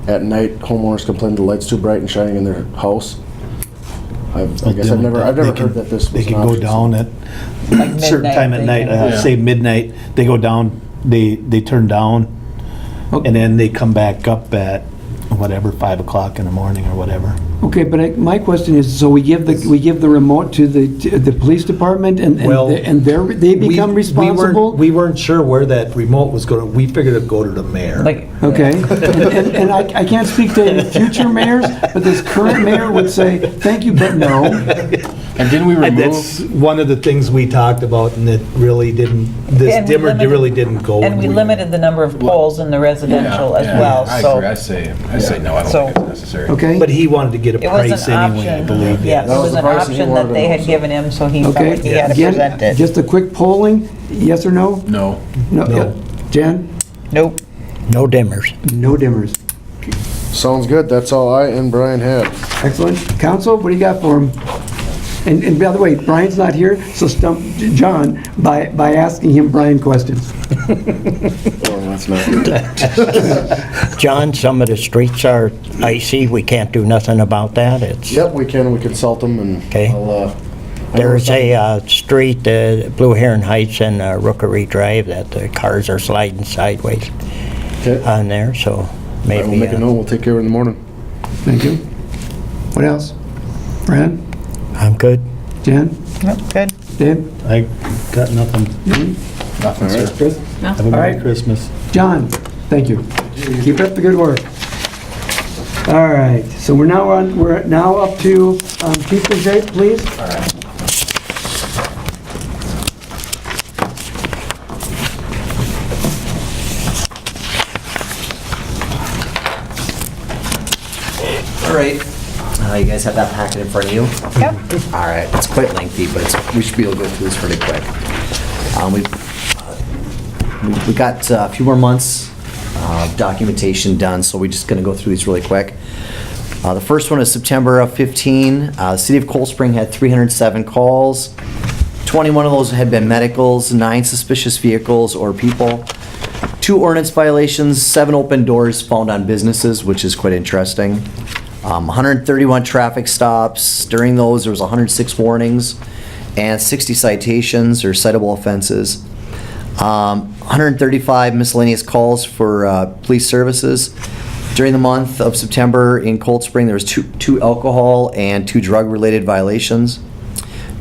at night, homeowners complain the light's too bright and shining in their house. I guess I've never heard that this was They an can go option. down at Like a certain midnight, time at they night, can- say midnight, they go down, they turn down, and then they come back up at whatever, 5 o'clock in the morning or whatever. Okay, but my question is, so we give the remote to the police department and Well, they become responsible? We weren't sure where that remote was going, we figured it'd go to the mayor. Like, Okay, and I can't speak to any future mayors, but this current mayor would say, thank you, but no. And didn't we And remove? that's one of the things we talked about, and it really didn't, this And we dimmer limited- really didn't go. and we limited the number of poles in the residential as Yeah, well, I so. agree. I say no, I don't So- think it's necessary. Okay? But he wanted to get a It was price an anyway, I option, believe. yeah, That it was was the an price that he option wanted that they to know, had so. given him, so he felt like Okay, he had to again, present it. just a quick polling, yes or no? No. No. Jan? Nope. No dimmers. No dimmers. Sounds good, that's all I and Brian had. Excellent. Council, what do you got for him? And by the way, Brian's not here, so stump John by asking him Brian questions. Oh, that's not good. John, some of the streets are icy. We can't do nothing about that. It's, Yep, we consult them and Okay. I'll, there's a street, Blue Heron Heights and Rookery Drive, that the cars are sliding sideways Okay. on there, so I maybe. will make a note, we'll take care of it in the morning. Thank you. What else? Fran? I'm good. Jan? Yep, good. Dave? I got nothing. Nothing, sir. Chris? Have a All Merry right. Christmas. John, thank you. Keep up the good work. All right, so we're now up to Chief Boucher, please. All right. You guys have that packet in front of you? Yep. All right. It's quite lengthy, but we should be able to go through this pretty quick. We got a few more months of documentation done, so we're just going to go through these really quick. The first one is September of 15. The City of Cold Spring had 307 calls. 21 of those had been medicals, 9 suspicious vehicles or people. 2 ordinance violations, 7 open doors found on businesses, which is quite interesting. 131 traffic stops. During those, there was 106 warnings and 60 citations or citable offenses. 135 miscellaneous calls for police services. During the month of September in Cold Spring, there was two alcohol and 2 drug-related violations.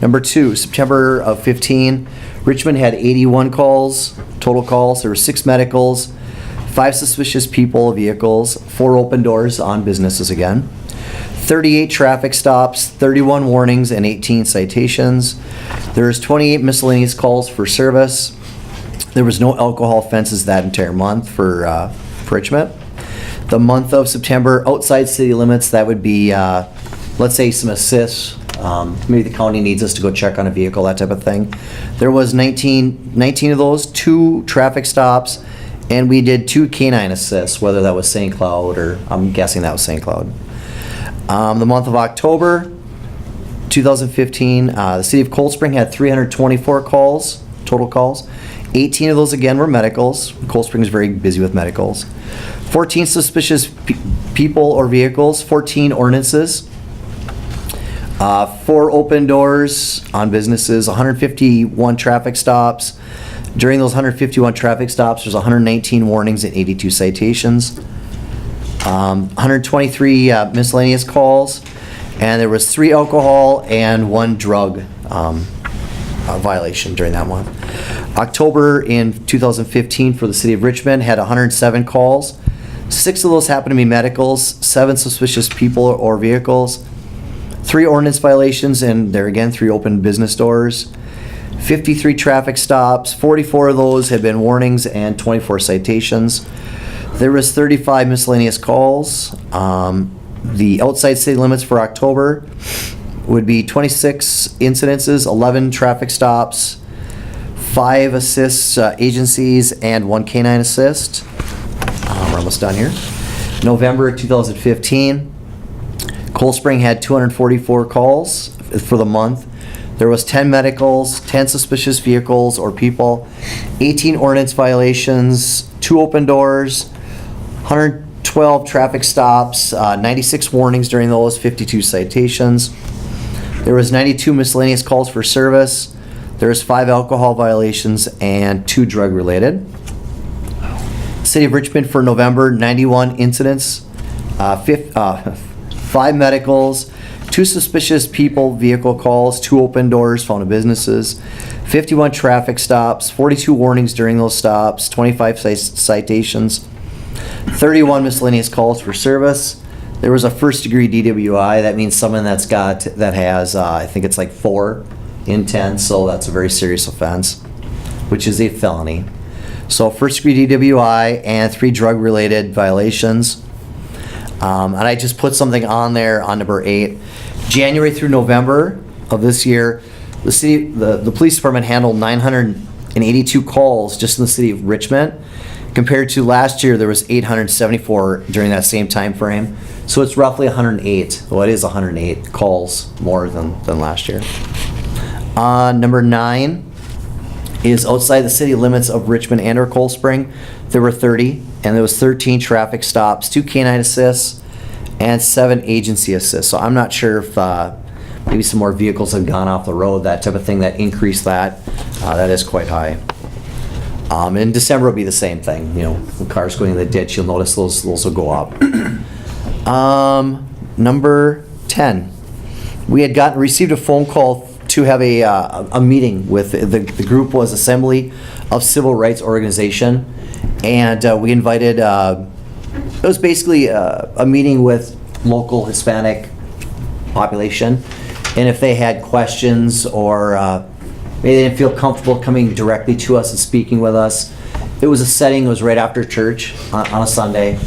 Number 2, September of 15, Richmond had 81 calls, total calls. There were 6 medicals, 5 suspicious people, vehicles, 4 open doors on businesses again, 38 traffic stops, 31 warnings, and 18 citations. There was 28 miscellaneous calls for service. There was no alcohol offenses that entire month for Richmond. The month of September, outside city limits, that would be, let's say, some assists. Maybe the county needs us to go check on a vehicle, that type of thing. There was 19 of those, 2 traffic stops, and we did 2 canine assists, whether that was St. Cloud or I'm guessing that was St. Cloud. The month of October 2015, the city of Cold Spring had 324 calls, total calls. 18 of those again were medicals. Cold Spring is very busy with medicals. 14 suspicious people or vehicles, 14 ordinances, 4 open doors on businesses, 151 traffic stops. During those 151 traffic stops, there's 119 warnings and 82 citations. 123 miscellaneous calls, and there was 3 alcohol and 1 drug violation during that month. October in 2015 for the city of Richmond had 107 calls. 6 of those happened to be medicals, 7 suspicious people or vehicles, 3 ordinance violations, and there again 3 open business doors. 53 traffic stops, 44 of those had been warnings and 24 citations. There was 35 miscellaneous calls. The outside city limits for October would be 26 incidences, 11 traffic stops, 5 assists agencies, and 1 canine assist. We're almost done here. November 2015, Cold Spring had 244 calls for the month. There was 10 medicals, 10 suspicious vehicles or people, 18 ordinance violations, 2 open doors, 112 traffic stops, 96 warnings during those, 52 citations. There was 92 miscellaneous calls for service. There was 5 alcohol violations and 2 drug-related. City of Richmond for November, 91 incidents, 5 medicals, 2 suspicious people, vehicle calls, 2 open doors found in businesses, 51 traffic stops, 42 warnings during those stops, 25 citations, 31 miscellaneous calls for service. There was a first-degree DWI. That means someone that has, I think it's like 4 intent, so that's a very serious offense, which is a felony. So first-degree DWI and 3 drug-related violations. And I just put something on there on number 8. January through November of this year, the police department handled 982 calls just in the city of Richmond. Compared to last year, there was 874 during that same time frame. So it's roughly 108. Well, it is 108 calls more than last year. Number 9 is outside the city limits of Richmond and or Cold Spring. There were 30, and there was 13 traffic stops, 2 canine assists, and 7 agency assists. So I'm not sure if maybe some more vehicles have gone off the road, that type of thing that increased that. That is quite high. In December will be the same thing. You know, when cars going in the ditch, you'll notice those will go up. Number 10, we had received a phone call to have a meeting with the group was Assembly of Civil Rights Organization, and we invited. It was basically a meeting with local Hispanic population, and if they had questions or maybe they didn't feel comfortable coming directly to us and speaking with us. It was a setting, it was right after church on a Sunday,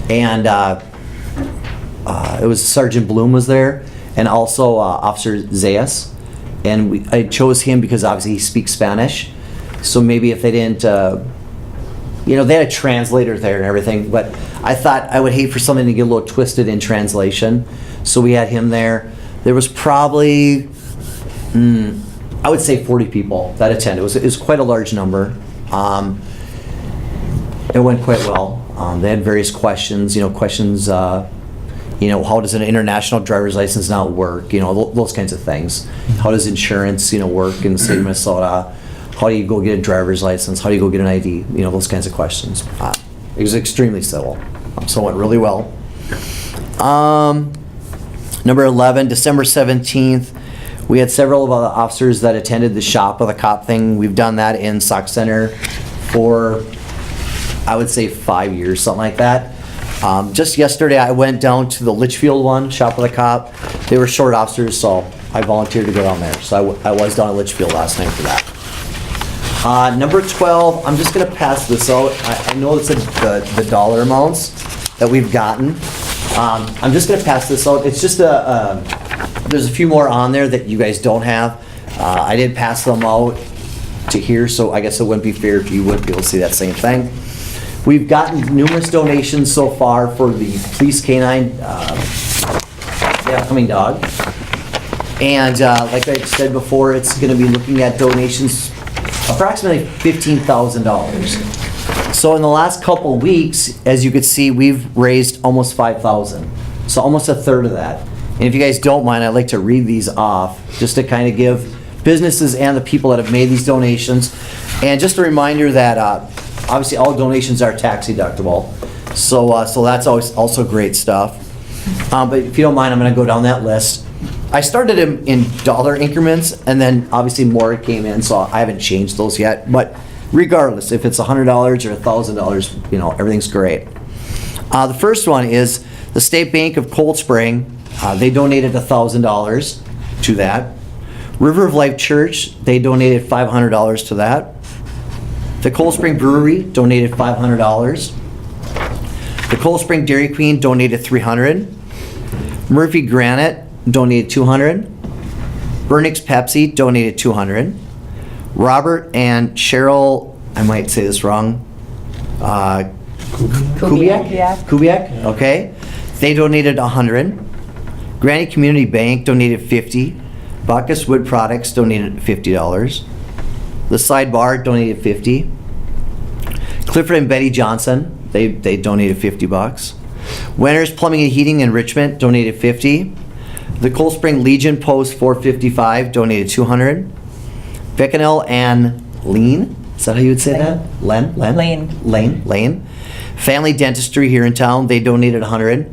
and it was Sergeant Bloom was there, and also Officer Zayas, and I chose him because obviously he speaks Spanish, so maybe if they didn't, they had a translator there and everything, but I thought I would hate for something to get a little twisted in translation, so we had him there. There was probably, I would say 40 people that attended. It was quite a large number. It went quite well. They had various questions, questions, how does an international driver's license not work? Those kinds of things. How does insurance, work in the state of Minnesota? How do you go get a driver's license? How do you go get an ID? Those kinds of questions. It was extremely civil, so it went really well. Number 11, December 17th, we had several of the officers that attended the Shop with a Cop thing. We've done that in Sauk Center for, I would say, 5 years, something like that. Just yesterday, I went down to the Litchfield one, Shop with a Cop. They were short officers, so I volunteered to go down there. So I was down at Litchfield last night for that. Number 12, I'm just going to pass this out. I know it's the dollar amounts that we've gotten. I'm just going to pass this out. It's just there's a few more on there that you guys don't have. I did pass them out to here, so I guess it wouldn't be fair if you wouldn't be able to see that same thing. We've gotten numerous donations so far for the police canine, the upcoming dog. And like I said before, it's going to be looking at donations approximately $15,000. So in the last couple weeks, as you could see, we've raised almost $5,000. So almost a third of that. And if you guys don't mind, I'd like to read these off just to kind of give businesses and the people that have made these donations. And just a reminder that obviously all donations are tax deductible. So that's always also great stuff. But if you don't mind, I'm going to go down that list. I started in dollar increments, and then obviously more came in, so I haven't changed those yet. But regardless, if it's $100 or $1,000, everything's great. The first one is the State Bank of Cold Spring. They donated $1,000 to that. River of Life Church, they donated $500 to that. The Cold Spring Brewery donated $500. The Cold Spring Dairy Queen donated $300. Murphy Granite donated $200. Burnix Pepsi donated $200. Robert and Cheryl, I might say this wrong, Kubiak, okay. They donated $100. Granny Community Bank donated $50. Bacchus Wood Products donated $50. The Sidebar donated $50. Clifford and Betty Johnson, they donated $50. Wenner's Plumbing and Heating in Richmond donated $50. The Cold Spring Legion Post 455 donated $200. Beckenel and Lean, is that how you would say that? Lane. Family Dentistry here in town, they donated $100.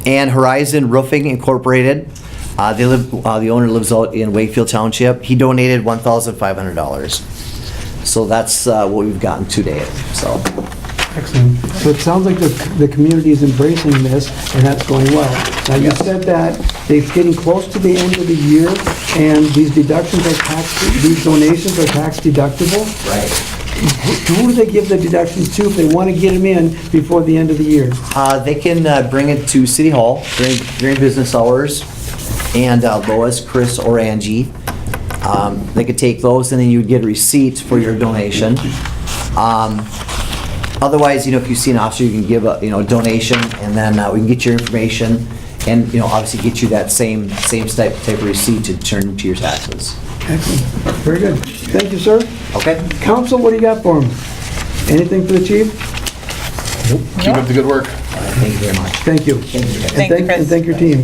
And Horizon Roofing Incorporated, the owner lives out in Wakefield Township. He donated $1,500. So that's what we've gotten to date. So. Excellent. So it sounds like the community is embracing this, and that's going well. Now, you said that it's getting close to the end of the year, and these deductions are these donations are tax deductible? Right. Who do they give the deductions to if they want to get them in before the end of the year? They can bring it to City Hall during business hours, and Lois, Chris, or Angie. They could take those, and then you'd get a receipt for your donation. Otherwise, if you see an officer, you can give a donation, and then we can get your information, and obviously get you that same type of receipt to turn into your taxes. Excellent. Very good. Thank you, sir. Okay. Council, what do you got for him? Anything for the chief? Keep up the good work. Thank you very much. Thank you. Thank you. And thank your team.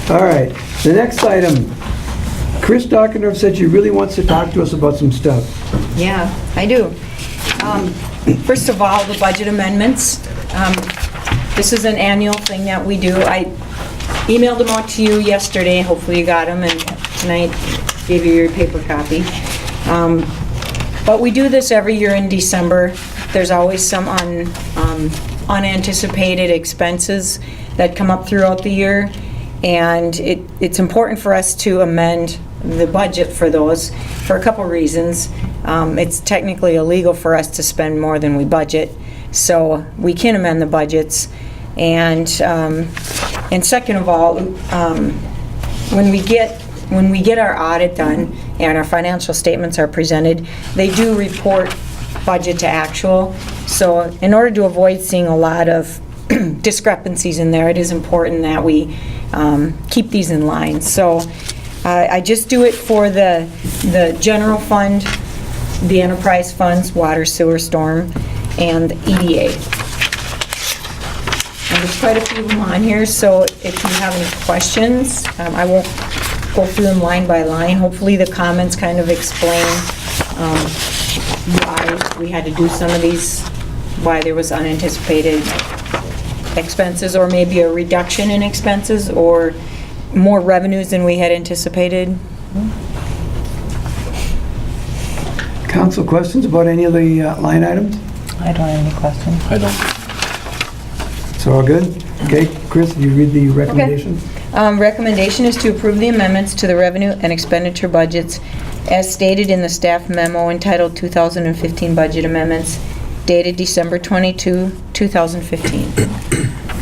All right. The next item. Chris Dockendorf said she really wants to talk to us about some stuff. Yeah, I do. First of all, the budget amendments. This is an annual thing that we do. I emailed them out to you yesterday. Hopefully you got them, and tonight gave you your paper copy. But we do this every year in December. There's always some unanticipated expenses that come up throughout the year, and it's important for us to amend the budget for those for a couple reasons. It's technically illegal for us to spend more than we budget, so we can amend the budgets. And second of all, when we get our audit done and our financial statements are presented, they do report budget to actual. So in order to avoid seeing a lot of discrepancies in there, it is important that we keep these in line. So I just do it for the general fund, the enterprise funds, water, sewer, storm, and the EDA. And there's quite a few of them on here, so if you have any questions, I won't go through them line by line. Hopefully the comments kind of explain why we had to do some of these, why there was unanticipated expenses, or maybe a reduction in expenses, or more revenues than we had anticipated. Council, questions about any of the line items? I don't have any questions. I don't. So all good? Okay, Chris, you read the recommendation? Recommendation is to approve the amendments to the revenue and expenditure budgets as stated in the staff memo entitled 2015 Budget Amendments dated December 22, 2015.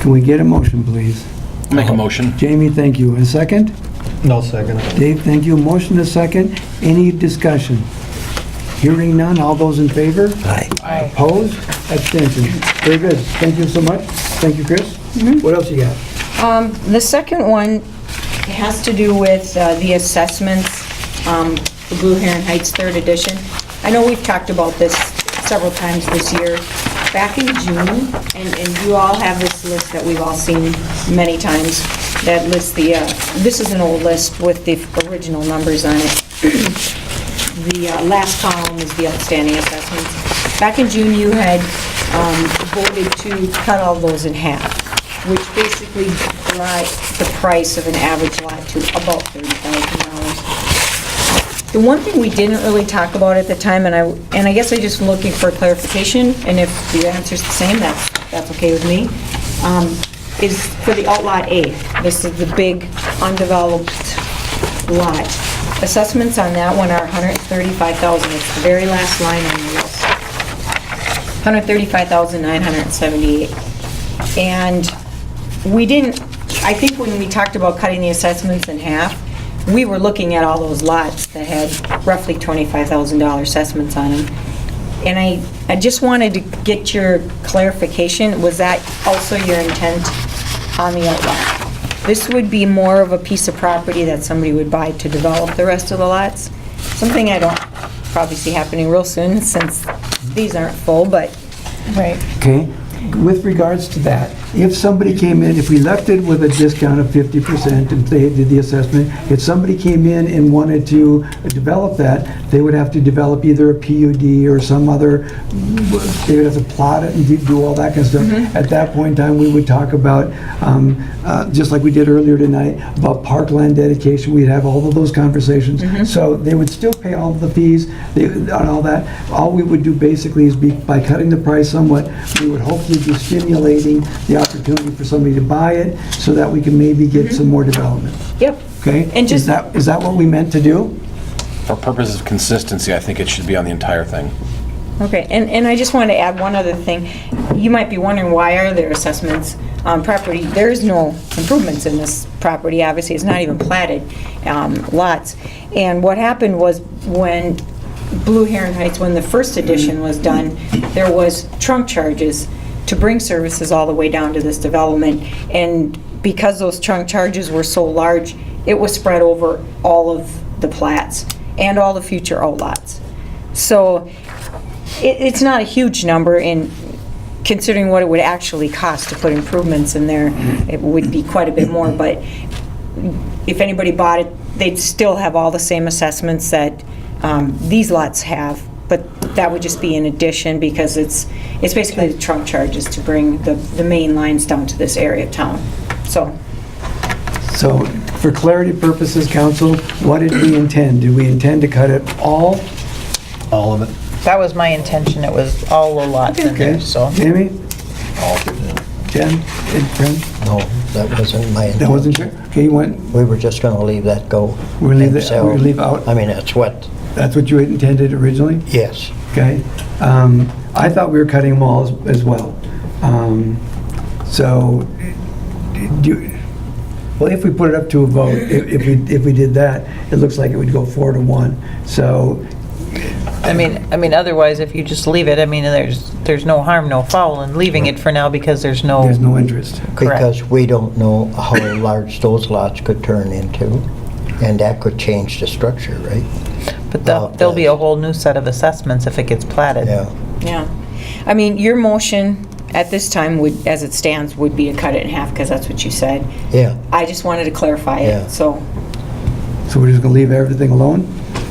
Can we get a motion, please? Make a motion. Jamie, thank you. A second? No second. Dave, thank you. Motion a second. Any discussion? Hearing none, all those in favor? Aye. Aye. Opposed? Abstentions? Very good. Thank you so much. Thank you, Chris. What else you got? The second one has to do with the assessments, the Blue Heron Heights 3rd edition. I know we've talked about this several times this year. Back in June, and you all have this list that we've all seen many times, that lists the, this is an old list with the original numbers on it. The last column is the outstanding assessments. Back in June, you had voted to cut all those in half, which basically brought the price of an average lot to about $30,000. The one thing we didn't really talk about at the time, and I guess I'm just looking for clarification, and if the answer's the same, that's okay with me, is for the outlot A. This is the big undeveloped lot. Assessments on that one are $135,000. It's the very last line on the list. $135,978. And we didn't, I think when we talked about cutting the assessments in half, we were looking at all those lots that had roughly $25,000 assessments on them. And I just wanted to get your clarification. Was that also your intent on the outlot? This would be more of a piece of property that somebody would buy to develop the rest of the lots. Something I don't probably see happening real soon since these aren't full, but. Right. Okay, with regards to that, if somebody came in, if we left it with a discount of 50% and they did the assessment, if somebody came in and wanted to develop that, they would have to develop either a PUD or some other, they would have to plot it and do all that kind of stuff. At that point in time, we would talk about, just like we did earlier tonight, about parkland dedication. We'd have all of those conversations. So they would still pay all of the fees on all that. All we would do basically is by cutting the price somewhat, we would hopefully be stimulating the opportunity for somebody to buy it so that we can maybe get some more development. Yep. Okay? And just- Is that what we meant to do? For purposes of consistency, I think it should be on the entire thing. Okay, and I just wanted to add one other thing. You might be wondering, why are there assessments on property? There's no improvements in this property, obviously, it's not even platted lots. And what happened was when Blue Heron Heights, when the first edition was done, there was trunk charges to bring services all the way down to this development. And because those trunk charges were so large, it was spread over all of the plats and all the future outlots. So it's not a huge number in considering what it would actually cost to put improvements in there. It would be quite a bit more, but if anybody bought it, they'd still have all the same assessments that these lots have, but that would just be in addition because it's basically the trunk charges to bring the main lines down to this area of town. So for clarity purposes, council, what did we intend? Did we intend to cut it all? All of it. That was my intention. It was all the lots in there, so. Jamie? Jen? And Fred? No, that wasn't my That wasn't true? Okay, you went, We were just gonna leave that go. we're gonna leave that, So, we're gonna leave out, I mean, that's what, that's what you had intended originally? yes. Okay. I thought we were cutting them all as well. So, well, if we put it up to a vote, if we did that, it looks like it would go 4-1. So, I mean, otherwise, if you just leave it, I mean, there's no harm, no foul in leaving it for now because there's no. there's no interest. Correct. Because we don't know how large those lots could turn into, and that could change the structure, right? But there'll be a whole new set of assessments if it gets platted. Yeah. yeah. I mean, your motion at this time would, as it stands, would be to cut it in half, because that's what you said. Yeah. I just wanted to clarify Yeah. it, so. So we're just gonna leave everything alone?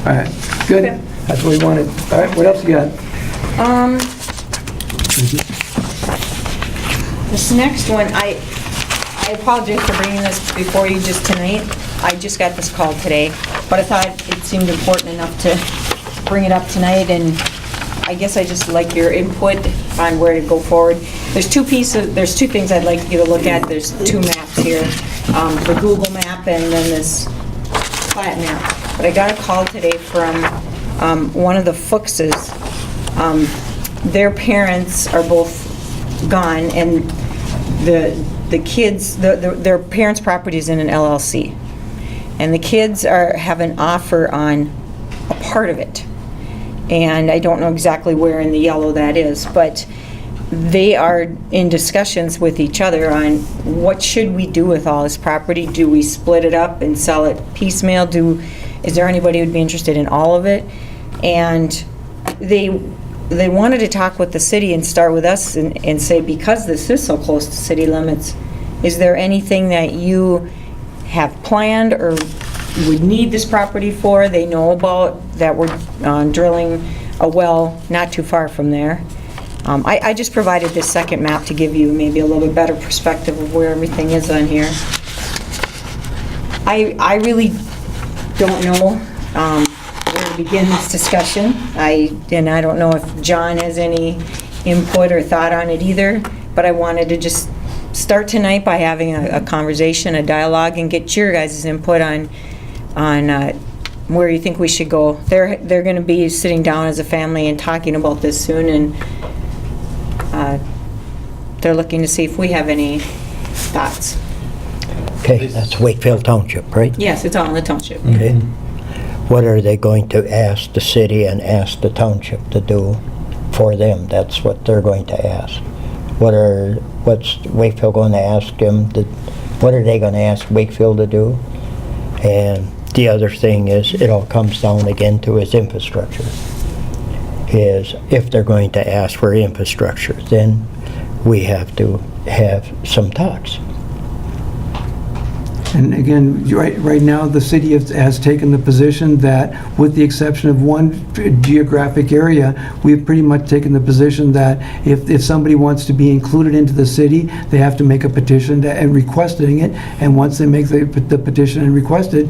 All right, good. Okay. That's what we wanted. All right, what else you got? This next one, I apologize for bringing this before you just tonight. I just got this call today, but I thought it seemed important enough to bring it up tonight, and I guess I just like your input on where to go forward. There's two things I'd like you to look at. There's two maps here, the Google map and then this plat map. But I got a call today from one of the Fuchses. Their parents are both gone, and the kids, their parents' property is in an LLC, and the kids have an offer on a part of it, and I don't know exactly where in the yellow that is, but they are in discussions with each other on what should we do with all this property. Do we split it up and sell it piecemeal? Is there anybody who'd be interested in all of it? And they wanted to talk with the city and start with us and say, because this is so close to city limits, is there anything that you have planned or would need this property for? They know about that we're drilling a well not too far from there. I just provided this second map to give you maybe a little bit better perspective of where everything is on here. I really don't know where to begin this discussion. I don't know if John has any input or thought on it either, but I wanted to just start tonight by having a conversation, a dialogue, and get your guys' input on where you think we should go. They're going to be sitting down as a family and talking about this soon, and they're looking to see if we have any thoughts. Okay, that's Wakefield Township, right? Yes, it's all in the township. Okay. What are they going to ask the city and ask the township to do for them? That's what they're going to ask. What's Wakefield going to ask them? What are they going to ask Wakefield to do? And the other thing is, it all comes down again to his infrastructure. Is if they're going to ask for infrastructure, then we have to have some talks. And again, right now, the city has taken the position that, with the exception of one geographic area, we've pretty much taken the position that if somebody wants to be included into the city, they have to make a petition and requesting it. And once they make the petition and request it,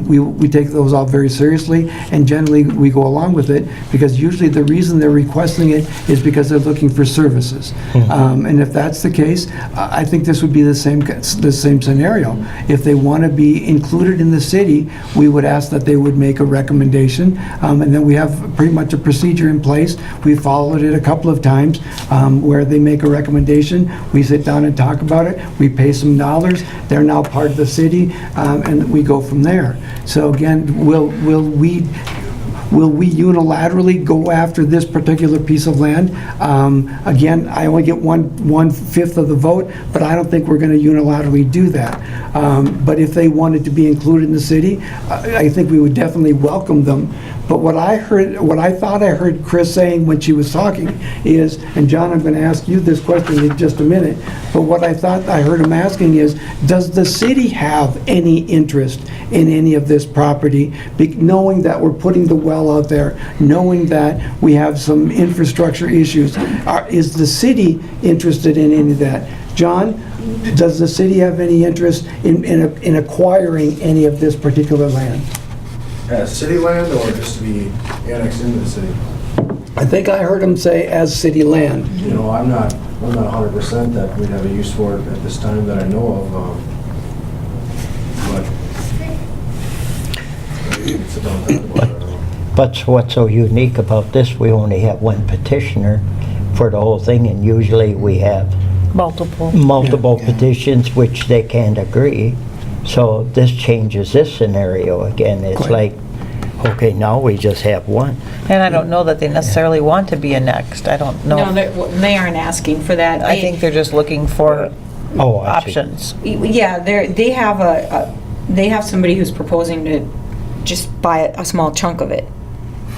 we take those all very seriously, and generally we go along with it, because usually the reason they're requesting it is because they're looking for services. And if that's the case, I think this would be the same scenario. If they want to be included in the city, we would ask that they would make a recommendation, and then we have pretty much a procedure in place. We followed it a couple of times, where they make a recommendation, we sit down and talk about it, we pay some dollars, they're now part of the city, and we go from there. So again, will we unilaterally go after this particular piece of land? Again, I only get 1/5 of the vote, but I don't think we're going to unilaterally do that. But if they wanted to be included in the city, I think we would definitely welcome them. But what I thought I heard Chris saying when she was talking is, and John, I'm going to ask you this question in just a minute, but what I thought I heard him asking is, does the city have any interest in any of this property, knowing that we're putting the well out there, knowing that we have some infrastructure issues? Is the city interested in any of that? John, does the city have any interest in acquiring any of this particular land? As city land, or just to be annexed into the city? I think I heard him say as city land. You know, I'm not 100% that we'd have a use for it at this time that I know of. But we can sit down and talk about it. But what's so unique about this, we only have one petitioner for the whole thing, and usually we have multiple petitions which they can't agree. So this changes this scenario again. It's like, okay, now we just have one. And I don't know that they necessarily want to be annexed. I don't know. No, they aren't asking for that. I think they're just looking for options. Yeah, they have somebody who's proposing to just buy a small chunk of it.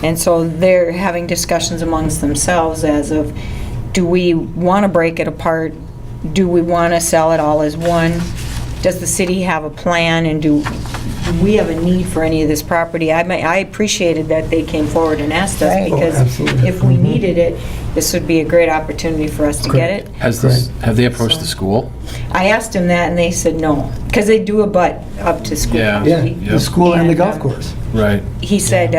And so they're having discussions amongst themselves as of, do we want to break it apart? Do we want to sell it all as one? Does the city have a plan, and do we have a need for any of this property? I appreciated that they came forward and asked us, Right. because absolutely. if we needed it, this would be a great opportunity for us to get it. Have they approached the school? I asked them that, and they said no, because they do abut up to school. Yeah. Yeah, the school and the golf course. Right. He said,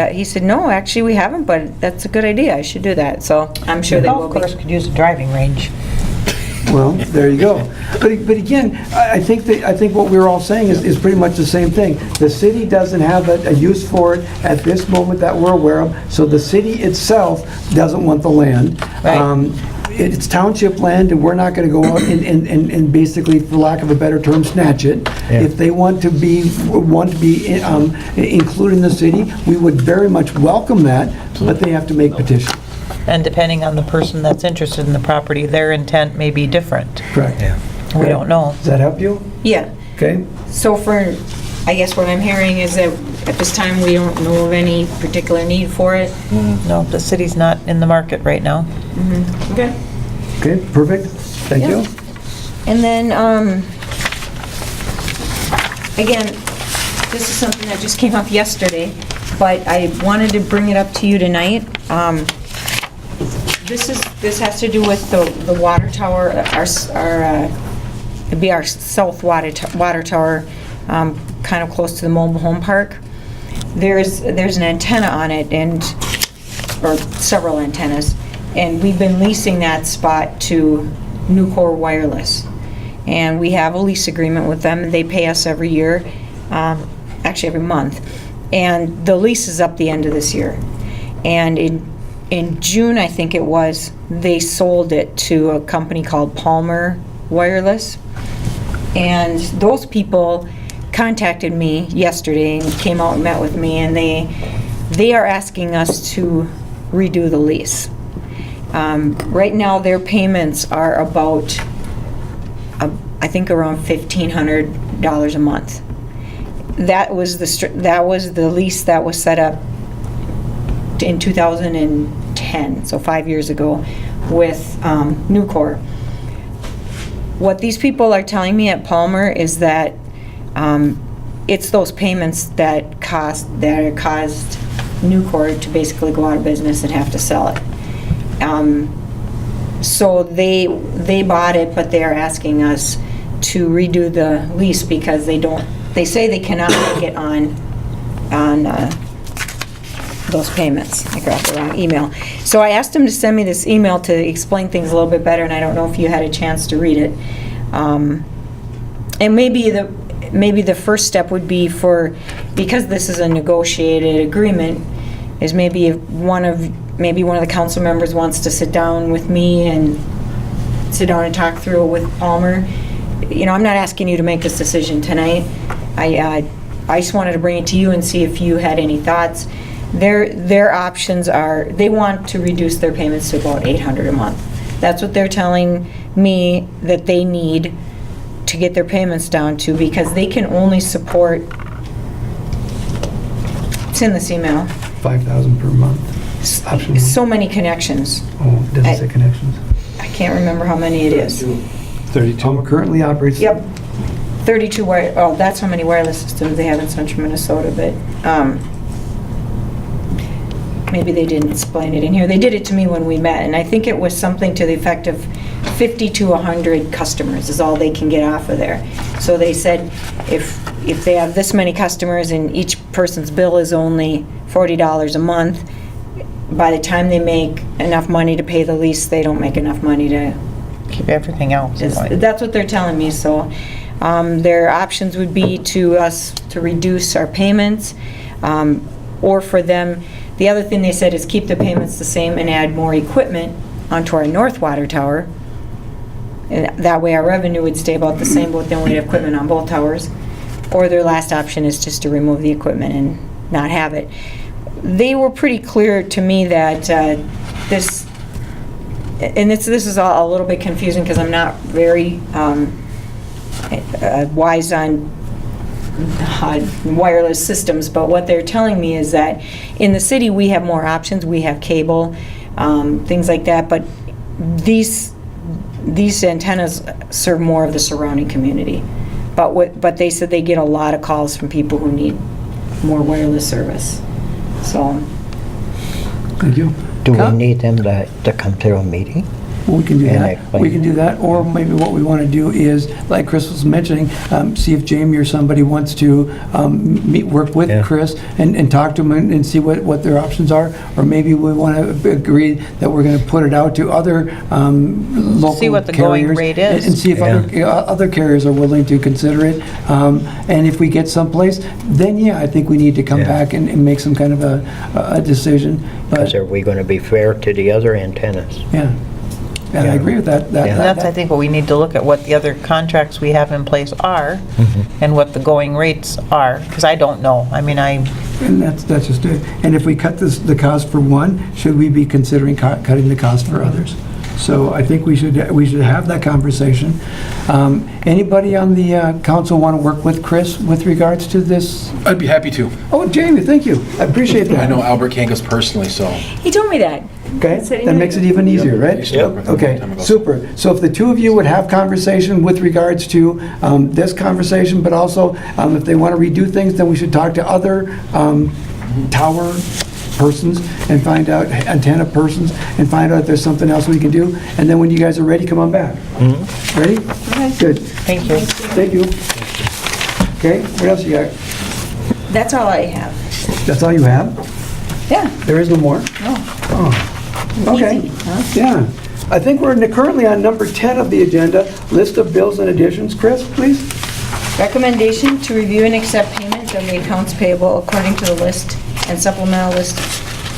no, actually, we haven't, but that's a good idea. I should do that. So I'm sure they will Golf be. course could use a driving range. Well, there you go. But again, I think what we're all saying is pretty much the same thing. The city doesn't have a use for it at this moment that we're aware of, so the city itself doesn't want the land. Right. It's township land, and we're not going to go out and basically, for lack of a better term, snatch it. If they want to be included in the city, we would very much welcome that, but they have to make petition. And depending on the person that's interested in the property, their intent may be different. Correct. We don't know. Does that help you? Yeah. Okay? So I guess what I'm hearing is that at this time, we don't know of any particular need for it. No, the city's not in the market right now. Okay. Okay, perfect. Thank you. And then, again, this is something that just came up yesterday, but I wanted to bring it up to you tonight. This has to do with the water tower, it'd be our south water tower, kind of close to the mobile home park. There's an antenna on it, or several antennas, and we've been leasing that spot to Nucor Wireless. And we have a lease agreement with them, and they pay us every year, actually every month. And the lease is up the end of this year. And in June, I think it was, they sold it to a company called Palmer Wireless. And those people contacted me yesterday and came out and met with me, and they are asking us to redo the lease. Right now, their payments are about, I think, around $1,500 a month. That was the lease that was set up in 2010, so 5 years ago, with Nucor. What these people are telling me at Palmer is that it's those payments that caused Nucor to basically go out of business and have to sell it. So they bought it, but they are asking us to redo the lease because they say they cannot make it on those payments. I got the wrong email. So I asked him to send me this email to explain things a little bit better, and I don't know if you had a chance to read it. And maybe the first step would be because this is a negotiated agreement, is maybe one of the council members wants to sit down with me and sit down and talk through it with Palmer. You know, I'm not asking you to make this decision tonight. I just wanted to bring it to you and see if you had any thoughts. Their options are, they want to reduce their payments to about $800 a month. That's what they're telling me that they need to get their payments down to, because they can only support, it's in this email, $5,000 per month. Option one. so many connections. Oh, it doesn't say connections. I can't remember how many it is. 32. Currently operates. Yep. 32 that's how many wireless systems they have in central Minnesota, but maybe they didn't explain it in here. They did it to me when we met, and I think it was something to the effect of 50 to 100 customers is all they can get off of there. So they said if they have this many customers and each person's bill is only $40 a month, by the time they make enough money to pay the lease, they don't make enough money to Keep everything else in line. that's what they're telling me, so their options would be to reduce our payments, or for them, the other thing they said is keep the payments the same and add more equipment onto our north water tower. And that way our revenue would stay about the same, but then we'd have equipment on both towers. Or their last option is just to remove the equipment and not have it. They were pretty clear to me that this is a little bit confusing because I'm not very wise on wireless systems, but what they're telling me is that in the city, we have more options. We have cable, things like that, but these antennas serve more of the surrounding community. But they said they get a lot of calls from people who need more wireless service. So, Thank you. Do we need them to come to a meeting? We can do And that. explain. We can do that, or maybe what we want to do is, like Chris was mentioning, see if Jamie or somebody wants to work with Yeah. Chris and talk to him and see what their options are, or maybe we want to agree that we're going to put it out to other local See what the going carriers rate is. and see if other carriers are willing to consider it. And if we get someplace, then yeah, I think we need to come Yeah. back and make some kind of a decision. Because But, are we going to be fair to the other antennas? yeah. And I Yeah. agree with that. And that's, I think, what we need to look at, what the other contracts we have in place are, and what the going rates are, because I don't know. I mean, And that's just it. And if we cut the cost for one, should we be considering cutting the cost for others? So I think we should have that conversation. Anybody on the council want to work with Chris with regards to this? I'd be happy to. Oh, Jamie, thank you. I appreciate that. I know Albert Kangas personally, so. he told me that. Okay, Said he that knew. makes it even easier, right? Used to work with him a long Okay, time ago. super. So if the two of you would have conversation with regards to this conversation, but also if they want to redo things, then we should talk to other tower persons and find out, antenna persons, and find out if there's something else we can do. And then when you guys are ready, come on back. Ready? Good. thank you. Thank you. Okay, what else you got? That's all I have. That's all you have? Yeah. There is no more? Oh. Okay. Easy, huh? Yeah. I think we're currently on number 10 of the agenda, list of bills and additions. Chris, please? Recommendation to review and accept payment of the accounts payable according to the list and supplemental list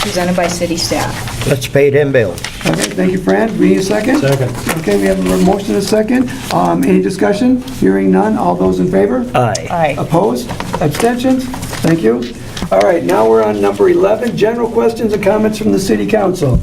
presented by city staff. Let's pay them bills. Okay, thank you, Fran. We need a second? Second. Okay, we have a motion and a second. Any discussion? Hearing none. All those in favor? Aye. Aye. Opposed? Abstentions? Thank you. All right, now we're on number 11, general questions and comments from the city council.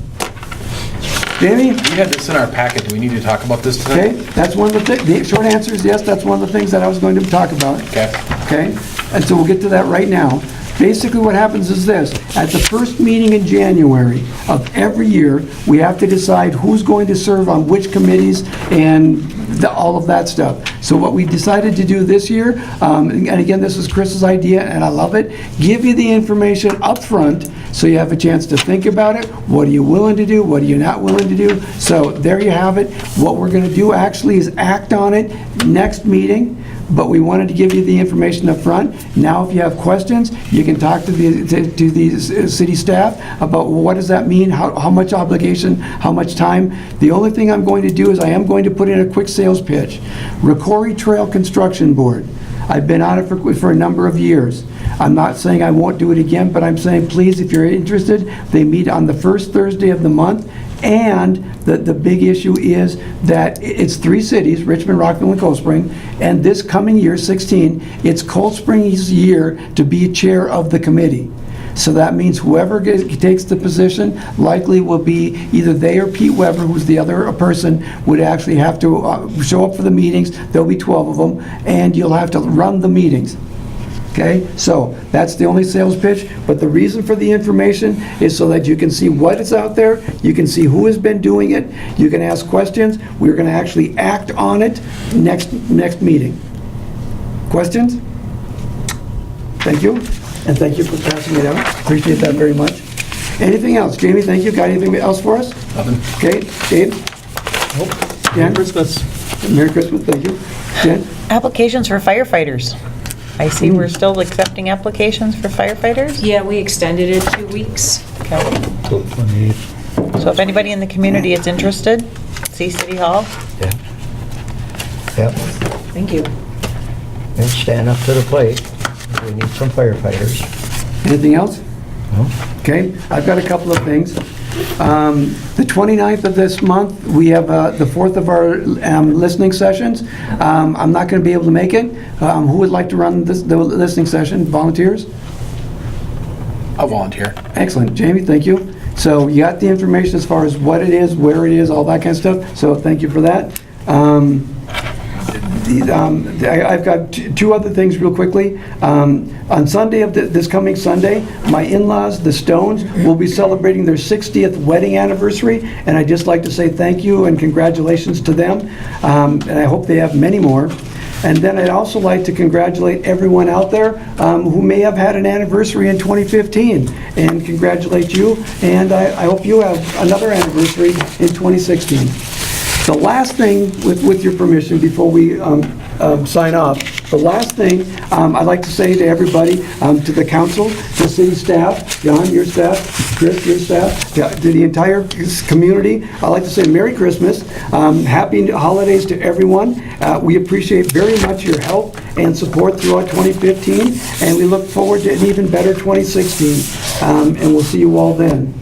Jamie? We had this in our packet. Do we need to talk about this Okay, tonight? that's one of the short answer is yes, that's one of the things that I was going to talk about. Okay. Okay? And so we'll get to that right now. Basically, what happens is this: at the first meeting in January of every year, we have to decide who's going to serve on which committees and all of that stuff. So what we decided to do this year, and again, this is Chris's idea, and I love it, give you the information up front so you have a chance to think about it. What are you willing to do? What are you not willing to do? So there you have it. What we're going to do actually is act on it next meeting. But we wanted to give you the information up front. Now, if you have questions, you can talk to the city staff about what does that mean, how much obligation, how much time. The only thing I'm going to do is I am going to put in a quick sales pitch. Ricori Trail Construction Board. I've been on it for a number of years. I'm not saying I won't do it again, but I'm saying, please, if you're interested, they meet on the first Thursday of the month. And the big issue is that it's 3 cities, Richmond, Rockville, and Cold Spring, and this coming year, 16, it's Cold Spring's year to be chair of the committee. So that means whoever takes the position likely will be either they or Pete Weber, who's the other person, would actually have to show up for the meetings. There'll be 12 of them, and you'll have to run the meetings. Okay, so that's the only sales pitch, but the reason for the information is so that you can see what is out there, you can see who has been doing it, you can ask questions. We're going to actually act on it next meeting. Questions? Thank you, and thank you for passing it out. Appreciate that very much. Anything else? Jamie, thank you. Got anything else for us? Nothing. Okay, Dave? Jen? Merry Christmas. Merry Christmas, thank you. Jen? Applications for firefighters. I see we're still accepting applications for firefighters. Yeah, we extended it 2 weeks. Okay. So if anybody in the community is interested, see City Hall. Yeah. Yep. Thank you. And stand up to the plate. We need some firefighters. Anything else? No? Okay, I've got a couple of things. The 29th of this month, we have the 4th of our listening sessions. I'm not going to be able to make it. Who would like to run the listening session? Volunteers? I'll volunteer. Excellent. Jamie, thank you. So you got the information as far as what it is, where it is, all that kind of stuff. So thank you for that. I've got two other things real quickly. On Sunday of this coming Sunday, my in-laws, the Stones, will be celebrating their 60th wedding anniversary, and I'd just like to say thank you and congratulations to them, and I hope they have many more. And then I'd also like to congratulate everyone out there who may have had an anniversary in 2015, and congratulate you, and I hope you have another anniversary in 2016. The last thing, with your permission, before we sign off, the last thing I'd like to say to everybody, to the council, to city staff, John, your staff, Chris, your staff, to the entire community, I'd like to say Merry Christmas, Happy Holidays to everyone. We appreciate very much your help and support throughout 2015, and we look forward to an even better 2016, and we'll see you all then.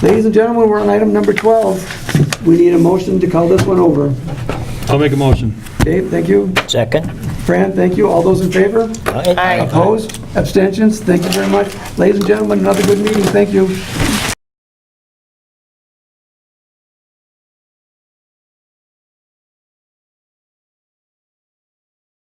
Ladies and gentlemen, we're on item number 12. We need a motion to call this one over. I'll make a motion. Dave, thank you. Second? Fran, thank you. All those in favor? Aye. Opposed? Abstentions? Thank you very much. Ladies and gentlemen, another good meeting. Thank you.